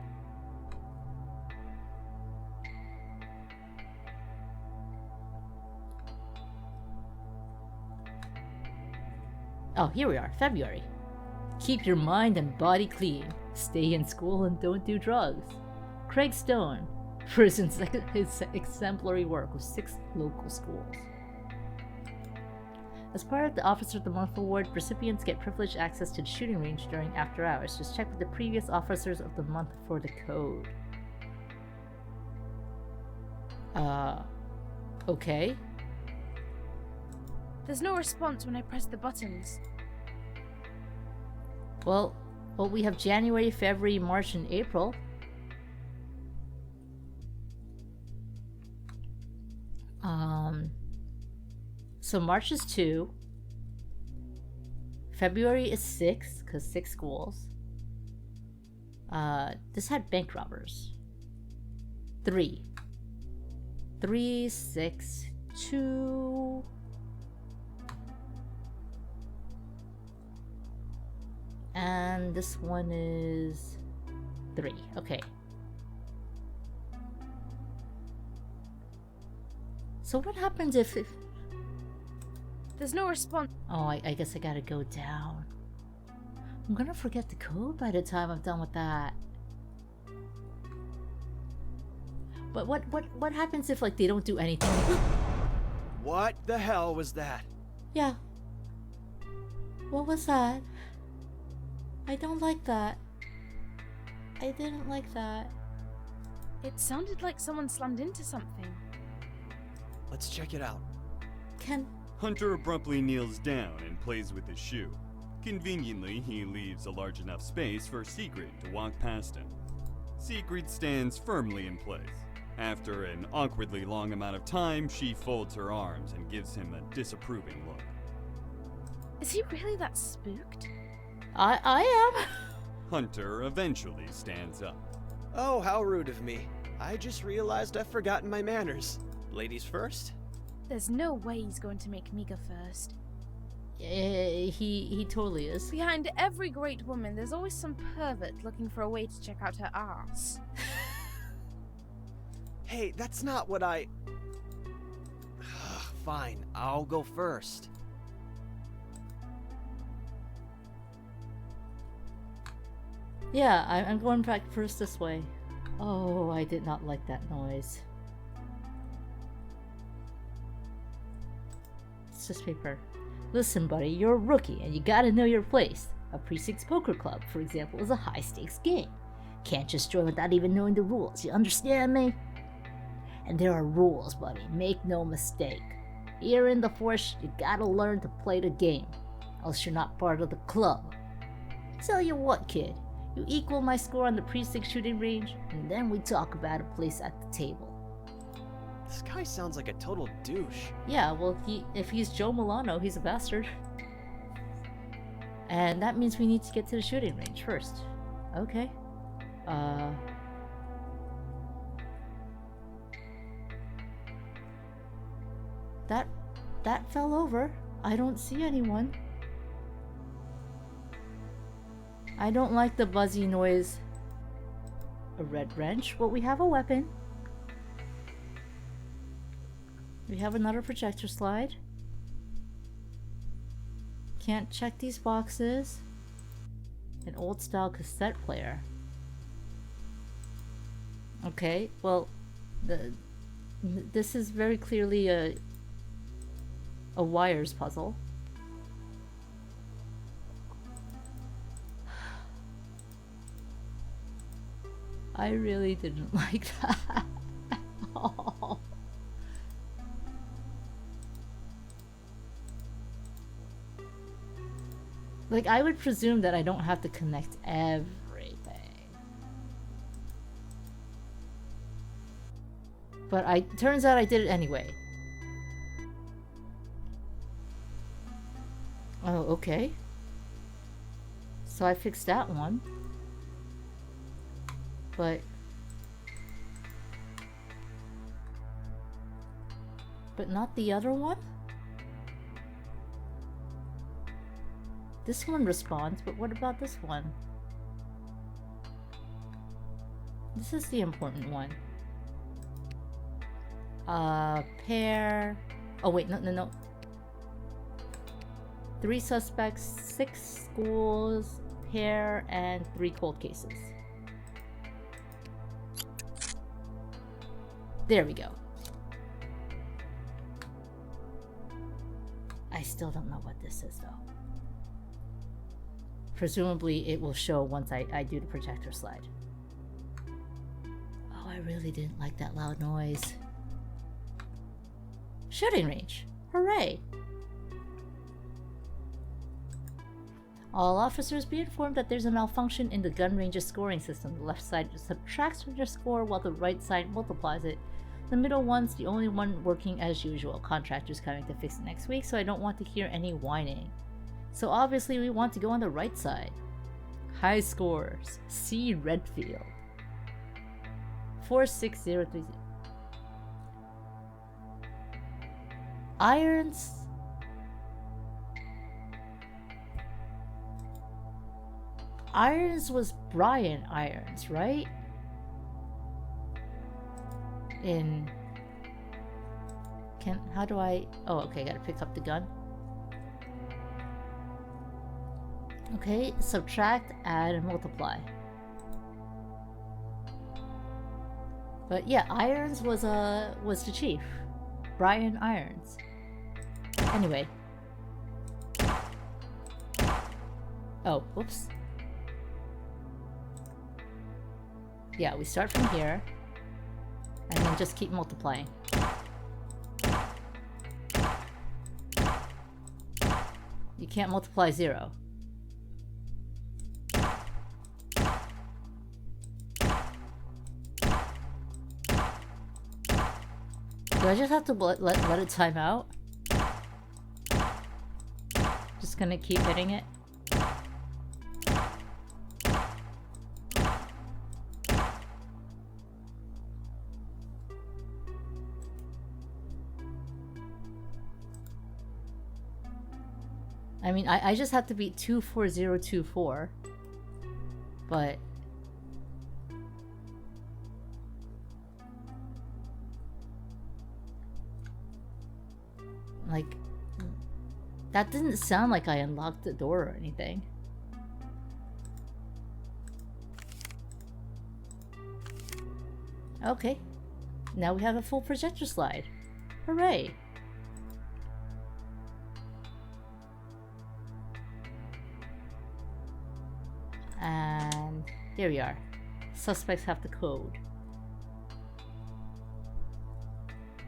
Oh, here we are, February. Keep your mind and body clean. Stay in school and don't do drugs. Craig Stone, for his exemplary work with 6 local schools. As part of the Officer of the Month award, recipients get privileged access to the shooting range during after hours. Just check with the previous Officers of the Month for the code. Okay. There's no response when I press the buttons. Well, we have January, February, March, and April. So March is 2. February is 6, because 6 schools. This had bank robbers. 3. 3, 6, 2... And this one is 3. Okay. So what happens if... There's no response. Oh, I guess I gotta go down. I'm gonna forget the code by the time I'm done with that. But what happens if, like, they don't do anything? What the hell was that? Yeah. What was that? I don't like that. I didn't like that. It sounded like someone slammed into something. Let's check it out. Hunter abruptly kneels down and plays with his shoe. Conveniently, he leaves a large enough space for Sigrid to walk past him. Sigrid stands firmly in place. After an awkwardly long amount of time, she folds her arms and gives him a disapproving look. Is he really that spooked? I am. Hunter eventually stands up. Oh, how rude of me. I just realized I've forgotten my manners. Ladies first? There's no way he's going to make me go first. He totally is. Behind every great woman, there's always some pervert looking for a way to check out her ass. Hey, that's not what I... Fine, I'll go first. Yeah, I'm going back first this way. Oh, I did not like that noise. It's just paper. Listen, buddy, you're a rookie and you gotta know your place. A Precinct Poker Club, for example, is a high-stakes game. Can't just join without even knowing the rules, you understand me? And there are rules, buddy, make no mistake. Here in the Force, you gotta learn to play the game, else you're not part of the club. Tell you what, kid, you equal my score on the Precinct shooting range, and then we talk about a place at the table. This guy sounds like a total douche. Yeah, well, if he's Joe Milano, he's a bastard. And that means we need to get to the shooting range first. Okay. That fell over. I don't see anyone. I don't like the buzzy noise. A red wrench? Well, we have a weapon. We have another projector slide. Can't check these boxes. An old style cassette player. Okay, well, this is very clearly a wires puzzle. I really didn't like that at all. Like, I would presume that I don't have to connect everything. But turns out I did it anyway. Oh, okay. So I fixed that one. But not the other one? This one responds, but what about this one? This is the important one. Pair... Oh wait, no. 3 suspects, 6 schools, pair, and 3 cold cases. There we go. I still don't know what this is though. Presumably it will show once I do the projector slide. Oh, I really didn't like that loud noise. Shooting range. Hooray! All officers be informed that there's a malfunction in the gun range's scoring system. The left side subtracts from your score while the right side multiplies it. The middle one's the only one working as usual. Contractor's coming to fix it next week, so I don't want to hear any whining. So obviously we want to go on the right side. High scores. C. Redfield. 46030. Irons. Irons was Brian Irons, right? How do I... Oh, okay, I gotta pick up the gun. Okay, subtract, add, and multiply. But yeah, Irons was the chief. Brian Irons. Anyway. Oh, whoops. Yeah, we start from here. And then just keep multiplying. You can't multiply 0. Do I just have to let it time out? Just gonna keep hitting it? I mean, I just have to beat 24024, but like, that didn't sound like I unlocked the door or anything. Okay. Now we have a full projector slide. Hooray! And here we are. Suspects have the code.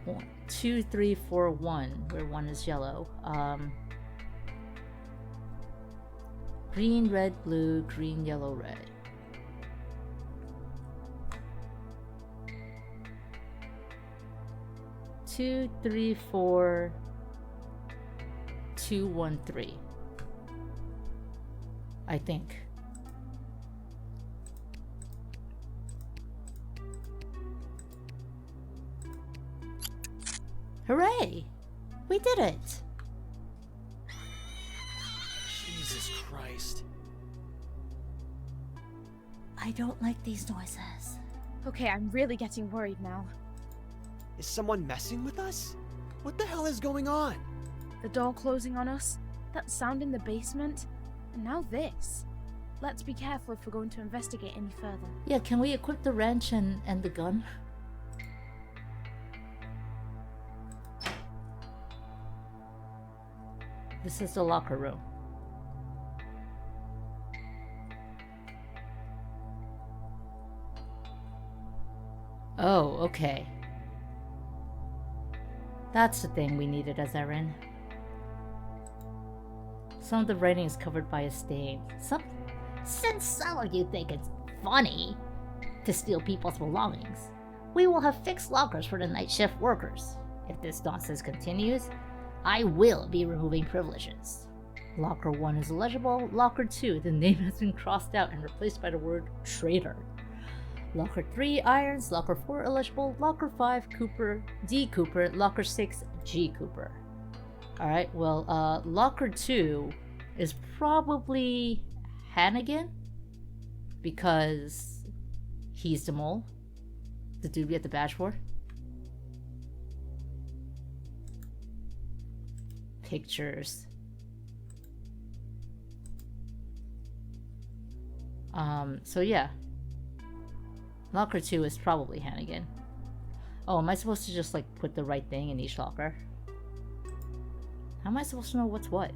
1, 2, 3, 4, 1, where 1 is yellow. Green, red, blue, green, yellow, red. Two, 3, 4, 2, 1, 3. I think. Hooray! We did it! Jesus Christ. I don't like these noises. Okay, I'm really getting worried now. Is someone messing with us? What the hell is going on? The door closing on us, that sound in the basement, and now this. Let's be careful if we're going to investigate any further. Yeah, can we equip the wrench and the gun? This is the locker room. Oh, okay. That's the thing we needed as Erin. Some of the writing is covered by a stain. Since some of you think it's funny to steal people's belongings, we will have fixed lockers for the night shift workers. If this nonsense continues, I will be removing privileges. Locker 1 is illegible. Locker 2, the name has been crossed out and replaced by the word traitor. Locker 3, Irons. Locker 4, illegible. Locker 5, Cooper, D. Cooper. Locker 6, G. Cooper. Alright, well, Locker 2 is probably Hannigan, because he's the mole. The dude we had the badge for. Pictures. So yeah. Locker 2 is probably Hannigan. Oh, am I supposed to just like put the right thing in each locker? How am I supposed to know what's what?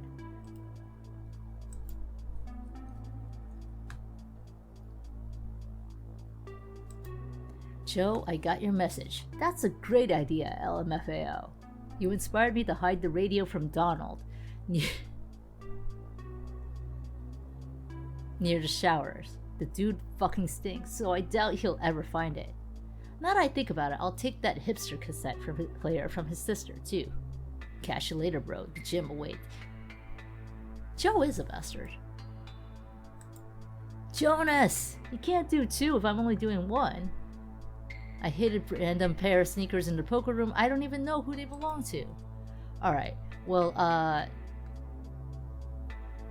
Joe, I got your message. That's a great idea, LMFAO. You inspired me to hide the radio from Donald near the showers. The dude fucking stinks, so I doubt he'll ever find it. Now that I think about it, I'll take that hipster cassette player from his sister, too. Catch you later, bro. The gym awaits. Joe is a bastard. Jonas! You can't do 2 if I'm only doing 1. I hid a random pair of sneakers in the poker room. I don't even know who they belong to. Alright, well,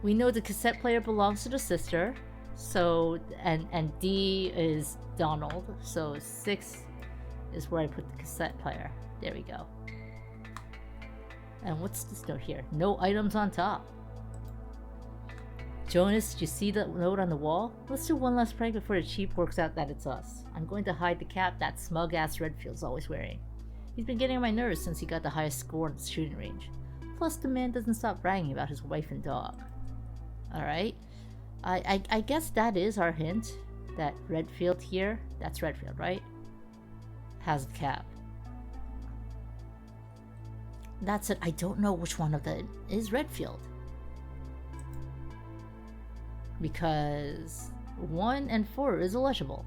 we know the cassette player belongs to the sister. So, and D is Donald. So 6 is where I put the cassette player. There we go. And what's this note here? No items on top. Jonas, did you see that note on the wall? Let's do one last prank before the chief works out that it's us. I'm going to hide the cap that smug-ass Redfield's always wearing. He's been getting on my nerves since he got the highest score in the shooting range. Plus, the man doesn't stop bragging about his wife and dog. Alright. I guess that is our hint. That Redfield here, that's Redfield, right? Has the cap. That's it. I don't know which one of them is Redfield. Because 1 and 4 is illegible.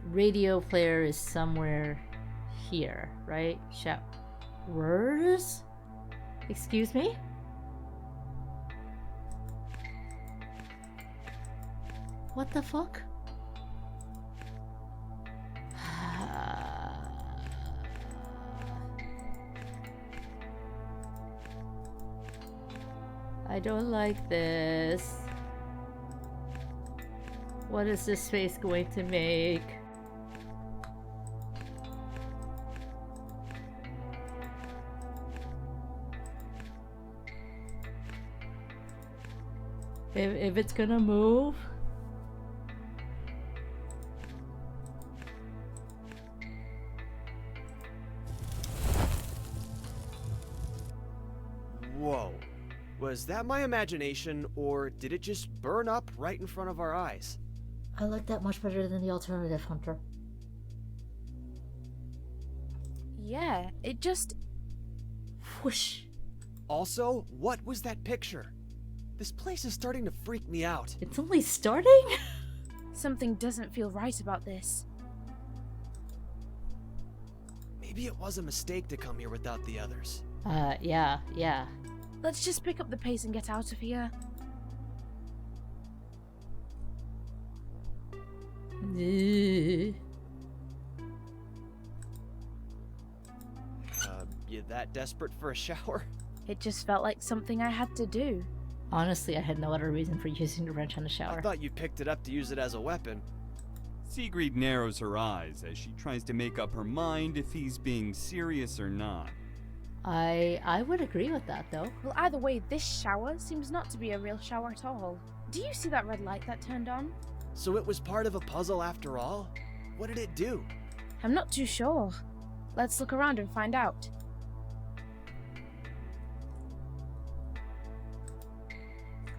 Radio player is somewhere here, right? Showers? Excuse me? What the fuck? I don't like this. What is this space going to make? If it's gonna move, Whoa. Was that my imagination, or did it just burn up right in front of our eyes? I like that much better than the alternative, Hunter. Yeah, it just... Whoosh. Also, what was that picture? This place is starting to freak me out. It's only starting? Something doesn't feel right about this. Maybe it was a mistake to come here without the others. Yeah. Let's just pick up the pace and get out of here. You that desperate for a shower? It just felt like something I had to do. Honestly, I had no other reason for using the wrench on the shower. I thought you picked it up to use it as a weapon. Sigrid narrows her eyes as she tries to make up her mind if he's being serious or not. I would agree with that, though. Well, either way, this shower seems not to be a real shower at all. Do you see that red light that turned on? So it was part of a puzzle after all? What did it do? I'm not too sure. Let's look around and find out.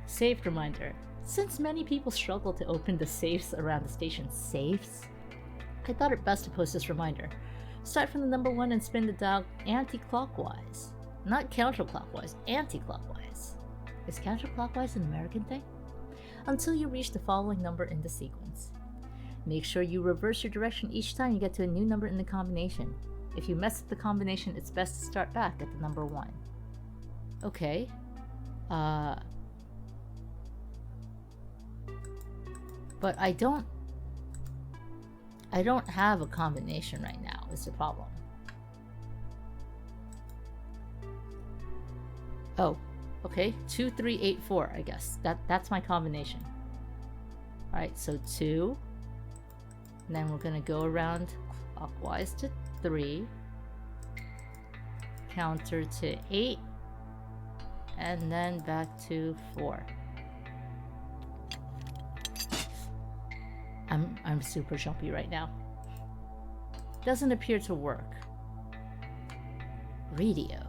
Safe reminder. Since many people struggle to open the safes around the station safes, I thought it best to post this reminder. Start from the number 1 and spin the dial anti-clockwise. Not counterclockwise, anti-clockwise. Is counterclockwise an American thing? Until you reach the following number in the sequence. Make sure you reverse your direction each time you get to a new number in the combination. If you mess up the combination, it's best to start back at the number 1. Okay. But I don't have a combination right now, is the problem. Oh, okay. 2, 3, 8, 4, I guess. That's my combination. Alright, so 2. And then we're gonna go around clockwise to 3. Counter to 8. And then back to 4. I'm super jumpy right now. Doesn't appear to work. Radio.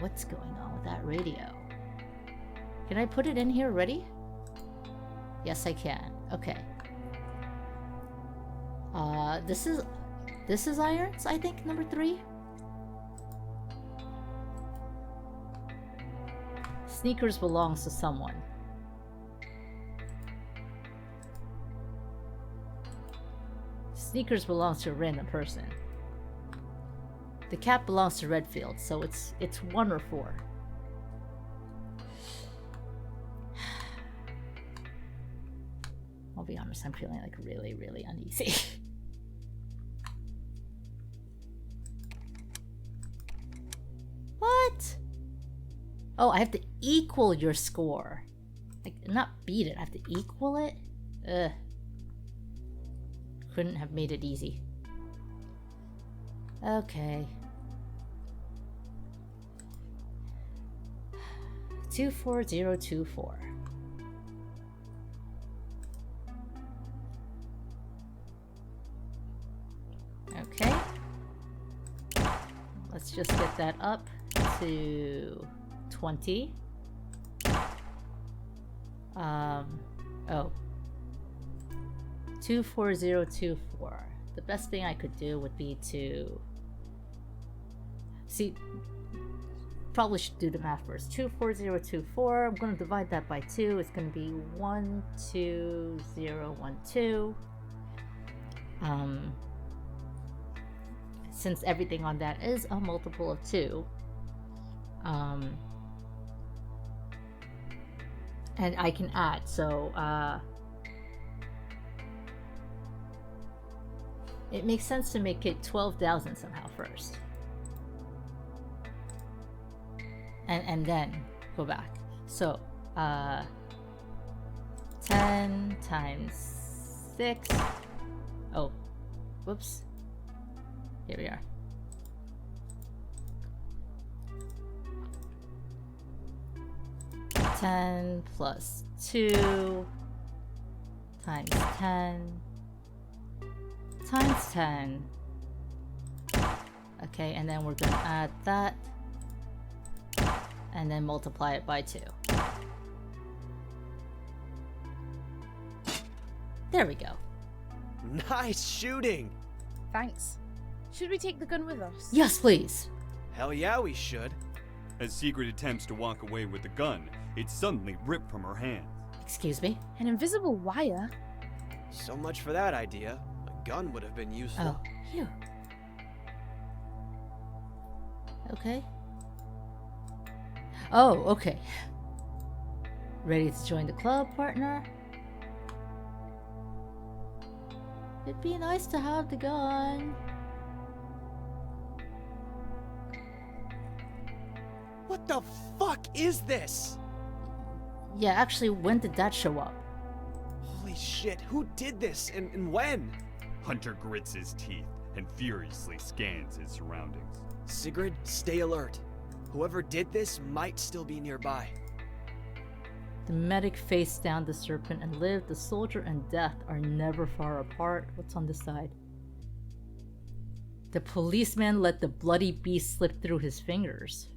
What's going on with that radio? Can I put it in here already? Yes, I can. Okay. This is irons, I think, number 3. Sneakers belongs to someone. Sneakers belongs to a random person. The cat belongs to Redfield, so it's 1 or 4. I'll be honest, I'm feeling like really, really uneasy. What? Oh, I have to equal your score. Like, not beat it, I have to equal it? Ugh. Couldn't have made it easy. Okay. 24024. Okay. Let's just get that up to 20. Oh. 24024. The best thing I could do would be to see, probably should do the math first. 24024, I'm going to divide that by 2. It's going to be 12012. Since everything on that is a multiple of 2, and I can add, so it makes sense to make it 12,000 somehow first. And then go back. So, 10 times 6. Oh, whoops. Here we are. $10 plus 2 times 10 times 10. Okay, and then we're gonna add that and then multiply it by 2. There we go. Nice shooting! Thanks. Should we take the gun with us? Yes, please. Hell yeah, we should. As Sigrid attempts to walk away with the gun, it's suddenly ripped from her hand. Excuse me? An invisible wire? So much for that idea. A gun would have been useful. Oh, phew. Okay. Oh, okay. Ready to join the club, partner? It'd be nice to have the gun. What the fuck is this? Yeah, actually, when did that show up? Holy shit, who did this and when? Hunter grits his teeth and furiously scans his surroundings. Sigrid, stay alert. Whoever did this might still be nearby. The medic faced down the serpent and lived. The soldier and death are never far apart. What's on this side? The policeman let the bloody beast slip through his fingers.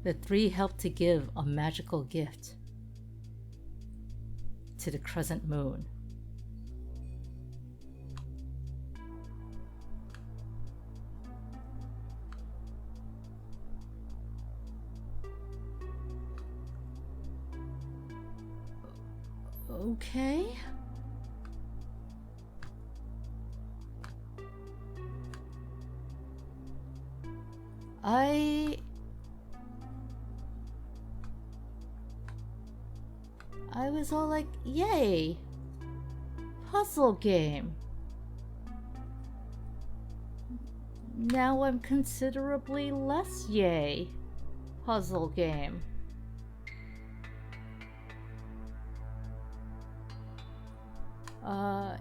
The 3 helped to give a magical gift to the crescent moon. Okay. I was all like, yay! Puzzle game. Now I'm considerably less yay. Puzzle game.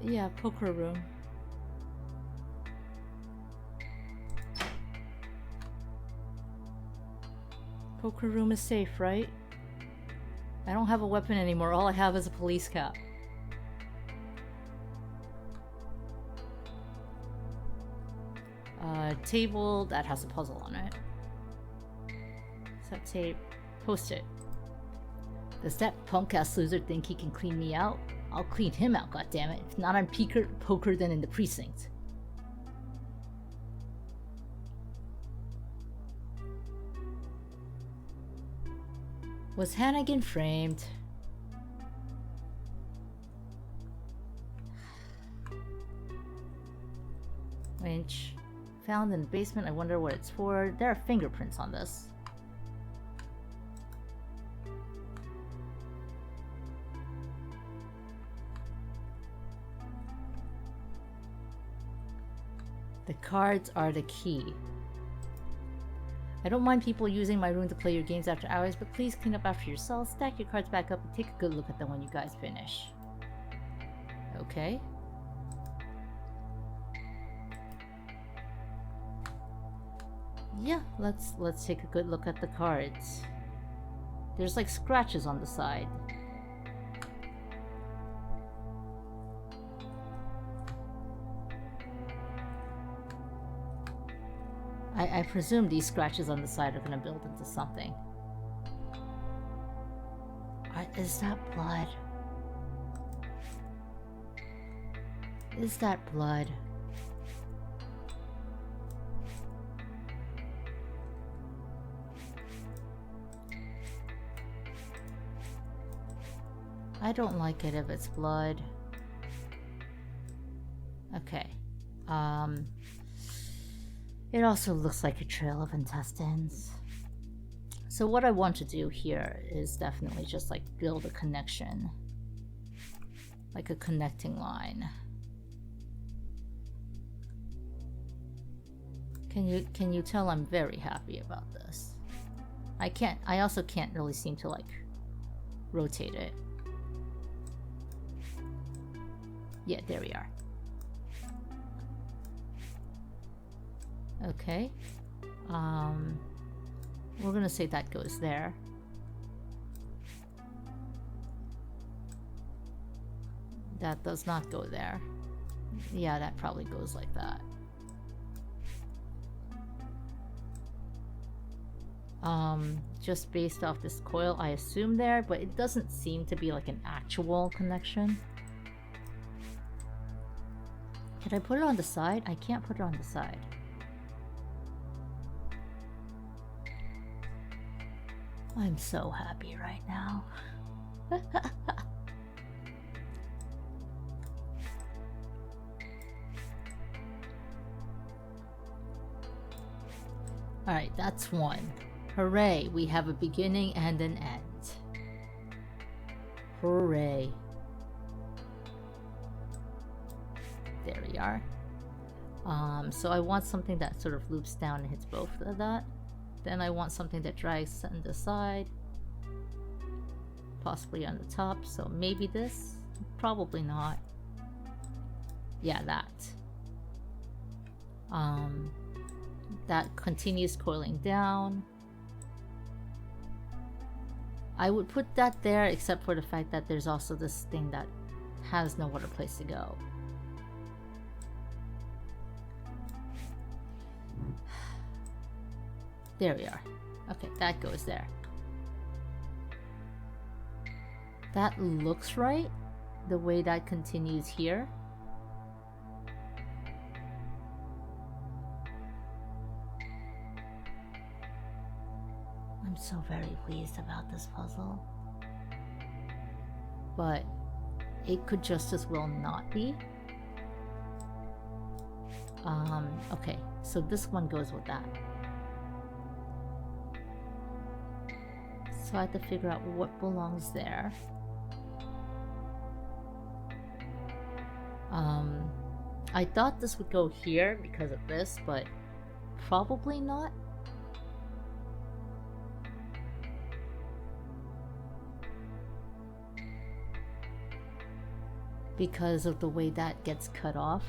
Yeah, poker room. Poker room is safe, right? I don't have a weapon anymore. All I have is a police cap. Table that has a puzzle on it. Set tape. Post it. Does that punk-ass loser think he can clean me out? I'll clean him out, goddammit. If not on poker, then in the precinct. Was Hannigan framed? Winch. Found in the basement. I wonder what it's for. There are fingerprints on this. The cards are the key. I don't mind people using my room to play your games after hours, but please clean up after yourselves, stack your cards back up, and take a good look at them when you guys finish. Okay. Yeah, let's take a good look at the cards. There's like scratches on the side. I presume these scratches on the side are gonna build into something. Is that blood? Is that blood? I don't like it if it's blood. Okay. It also looks like a trail of intestines. So what I want to do here is definitely just like build a connection. Like a connecting line. Can you tell I'm very happy about this? I also can't really seem to like rotate it. Yeah, there we are. Okay. We're gonna say that goes there. That does not go there. Yeah, that probably goes like that. Just based off this coil, I assume there, but it doesn't seem to be like an actual connection. Can I put it on the side? I can't put it on the side. I'm so happy right now. Alright, that's one. Hooray, we have a beginning and an end. Hooray. There we are. So I want something that sort of loops down and hits both of that. Then I want something that drags on the side. Possibly on the top, so maybe this? Probably not. Yeah, that. That continues coiling down. I would put that there except for the fact that there's also this thing that has no other place to go. There we are. Okay, that goes there. That looks right, the way that continues here. I'm so very pleased about this puzzle. But it could just as well not be. Okay, so this one goes with that. So I have to figure out what belongs there. I thought this would go here because of this, but probably not. Because of the way that gets cut off.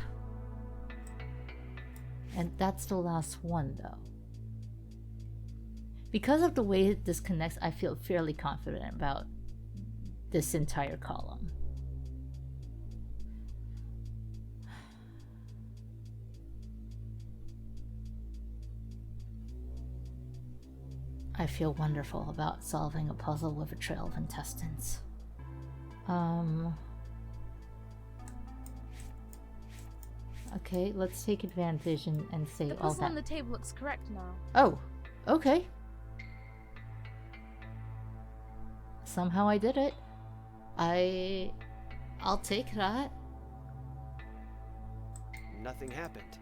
And that's the last one though. Because of the way it disconnects, I feel fairly confident about this entire column. I feel wonderful about solving a puzzle with a trail of intestines. Okay, let's take advantage and say The all puzzle that. on the table looks correct now. Oh, okay. Somehow I did it. I'll take that. Nothing happened.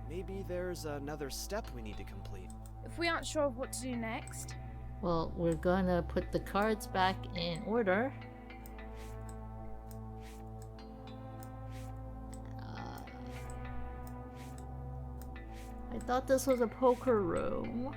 Maybe there's another step we need to complete. If we aren't sure of what to do next, Well, we're gonna put the cards back in order. I thought this was a poker room.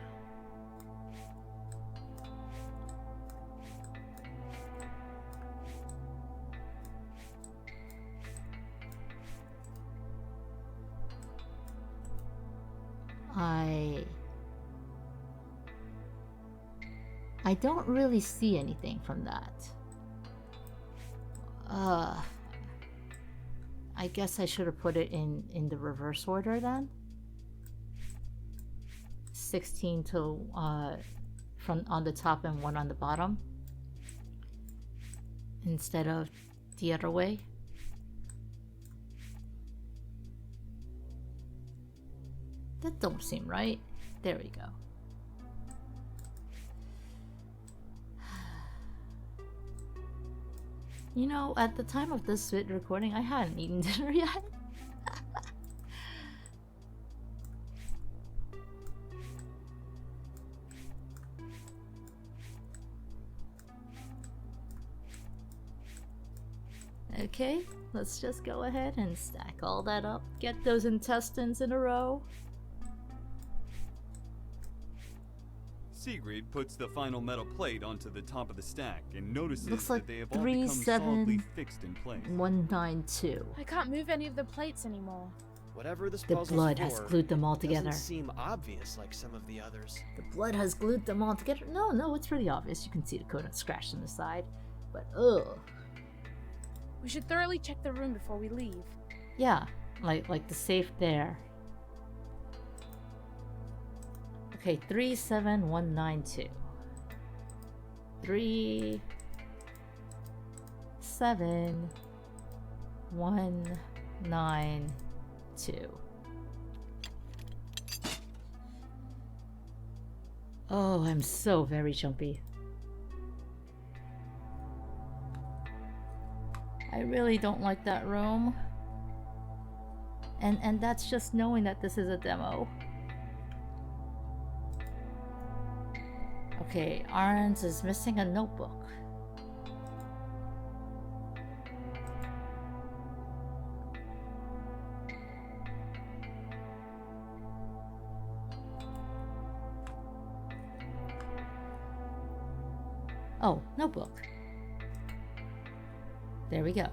I don't really see anything from that. I guess I should have put it in the reverse order then. 16 to from on the top and 1 on the bottom instead of the other way. That don't seem right. There we go. You know, at the time of this recording, I hadn't eaten dinner yet. Okay, let's just go ahead and stack all that up. Get those intestines in a row. Sigrid puts the final metal plate onto the top of the stack and notices Looks like that they have all become solidly fixed in place. 3792. I can't move any of the plates anymore. Whatever this The puzzle's blood has for, glued them all together. doesn't seem obvious like some of the others. The blood has glued them all together. No, it's pretty obvious. You can see the coat scratched on the side. But ugh. We should thoroughly check the room before we leave. Yeah, like the safe there. Okay, 37192. 37192. Oh, I'm so very jumpy. I really don't like that room. And that's just knowing that this is a demo. Okay, Arns is missing a notebook. Oh, notebook. There we go.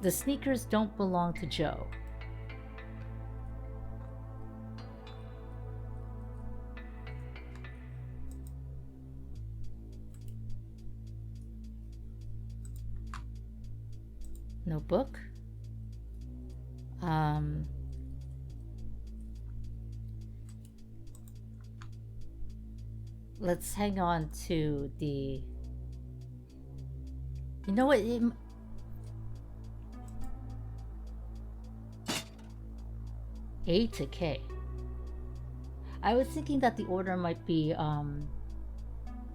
The sneakers don't belong to Joe. Notebook. Let's hang on to the... You know what? A to K. I was thinking that the order might be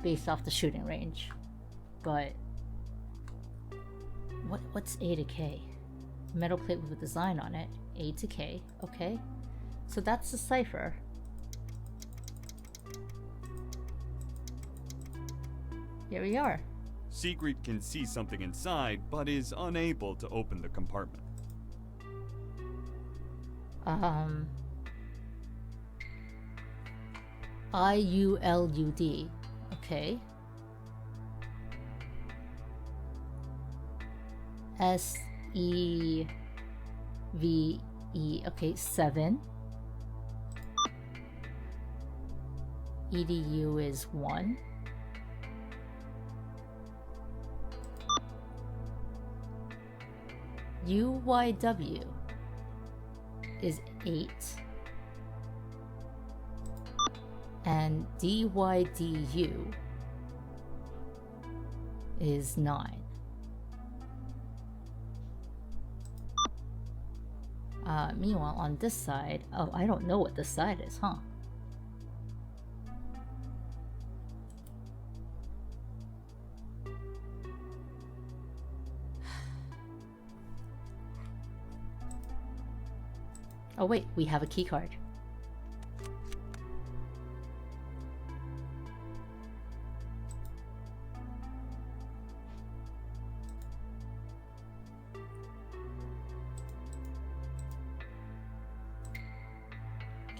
based off the shooting range, but what's A to K? Metal plate with a design on it. A to K. Okay, so that's the cipher. Here we are. Sigrid can see something inside, but is unable to open the compartment. IULUD. Okay. SEVE. Okay, 7. EDU is 1. UYW is 8. And DYDU is 9. Meanwhile, on this side, oh, I don't know what this side is, huh? Oh wait, we have a key card.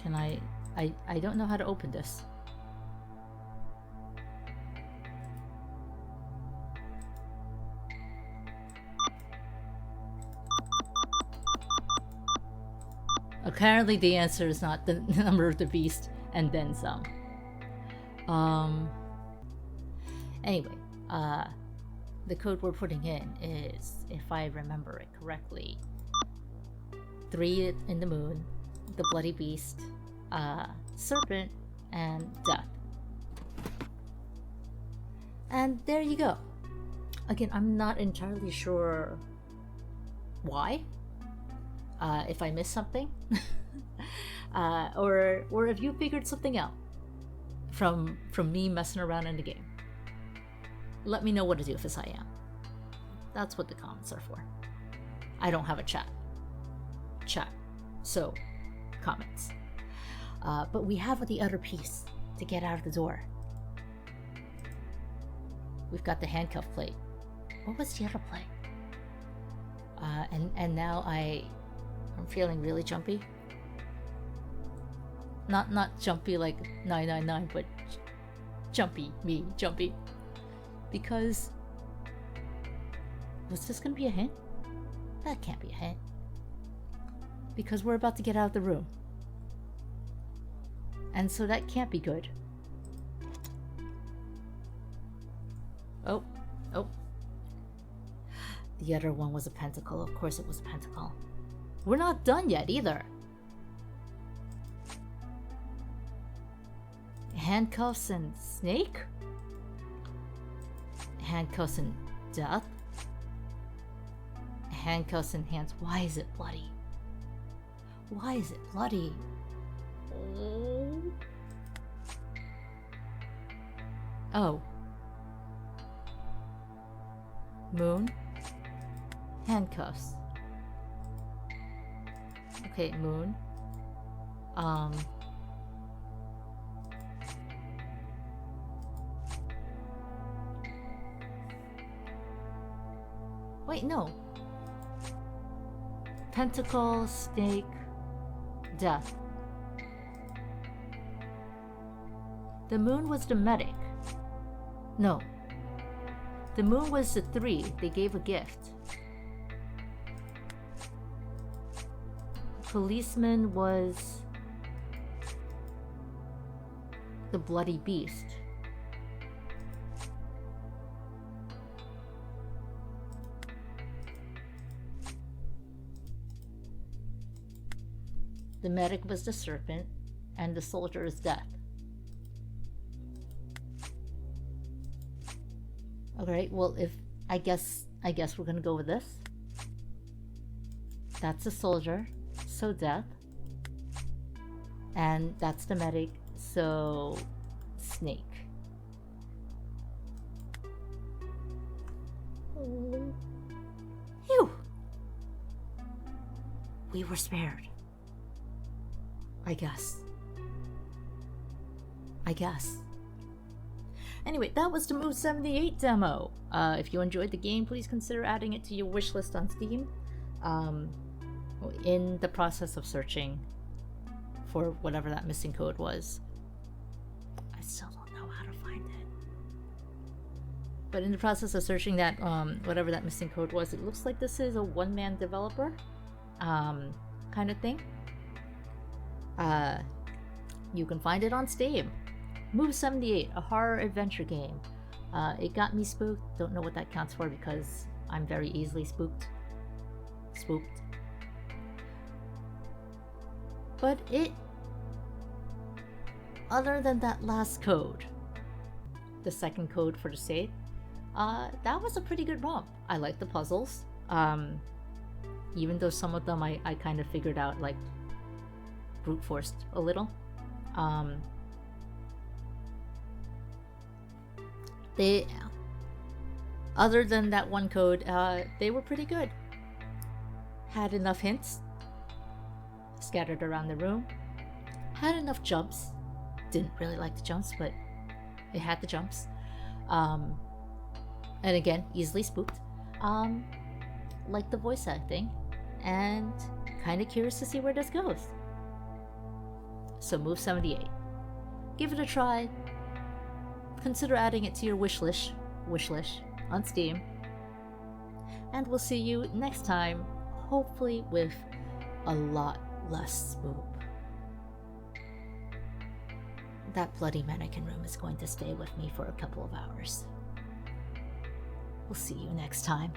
Can I don't know how to open this. Apparently the answer is not the number of the beast and then some. Anyway, the code we're putting in is, if I remember it correctly, 3 in the moon, the bloody beast, serpent, and death. And there you go. Again, I'm not entirely sure why. If I missed something, or if you figured something out from me messing around in the game, let me know what to do if I am. That's what the comments are for. I don't have a chat, so comments. But we have the other piece to get out of the door. We've got the handcuff plate. What was the other plate? And now I'm feeling really jumpy. Not jumpy like 999, but jumpy, jumpy. Because was this gonna be a hint? That can't be a hint. Because we're about to get out of the room. And so that can't be good. Oh. The other one was a pentacle. Of course it was a pentacle. We're not done yet either. Handcuffs and snake? Handcuffs and death? Handcuffs and hands. Why is it bloody? Why is it bloody? Oh. Moon. Handcuffs. Okay, Moon. Wait, no. Pentacle, snake, death. The moon was the medic. No. The moon was the 3. They gave a gift. Policeman was the bloody beast. The medic was the serpent, and the soldier is death. Alright, well, if I guess we're gonna go with this. That's the soldier, so death. And that's the medic, so snake. Phew! We were spared. I guess. Anyway, that was the Move 78 demo. If you enjoyed the game, please consider adding it to your wishlist on Steam. In the process of searching for whatever that missing code was. I still don't know how to find it. But in the process of searching that, whatever that missing code was, it looks like this is a one-man developer kind of thing. You can find it on Steam. Move 78, a horror adventure game. It got me spooked. Don't know what that counts for because I'm very easily spooked. But other than that last code, the second code for the save, that was a pretty good romp. I like the puzzles. Even though some of them I kind of figured out, like, brute forced a little. Other than that one code, they were pretty good. Had enough hints scattered around the room. Had enough jumps. Didn't really like the jumps, but it had the jumps. And again, easily spooked. Like the voice acting, and kind of curious to see where this goes. So Move 78. Give it a try. Consider adding it to your wish list on Steam. And we'll see you next time, hopefully with a lot less spook. That bloody mannequin room is going to stay with me for a couple of hours. We'll see you next time.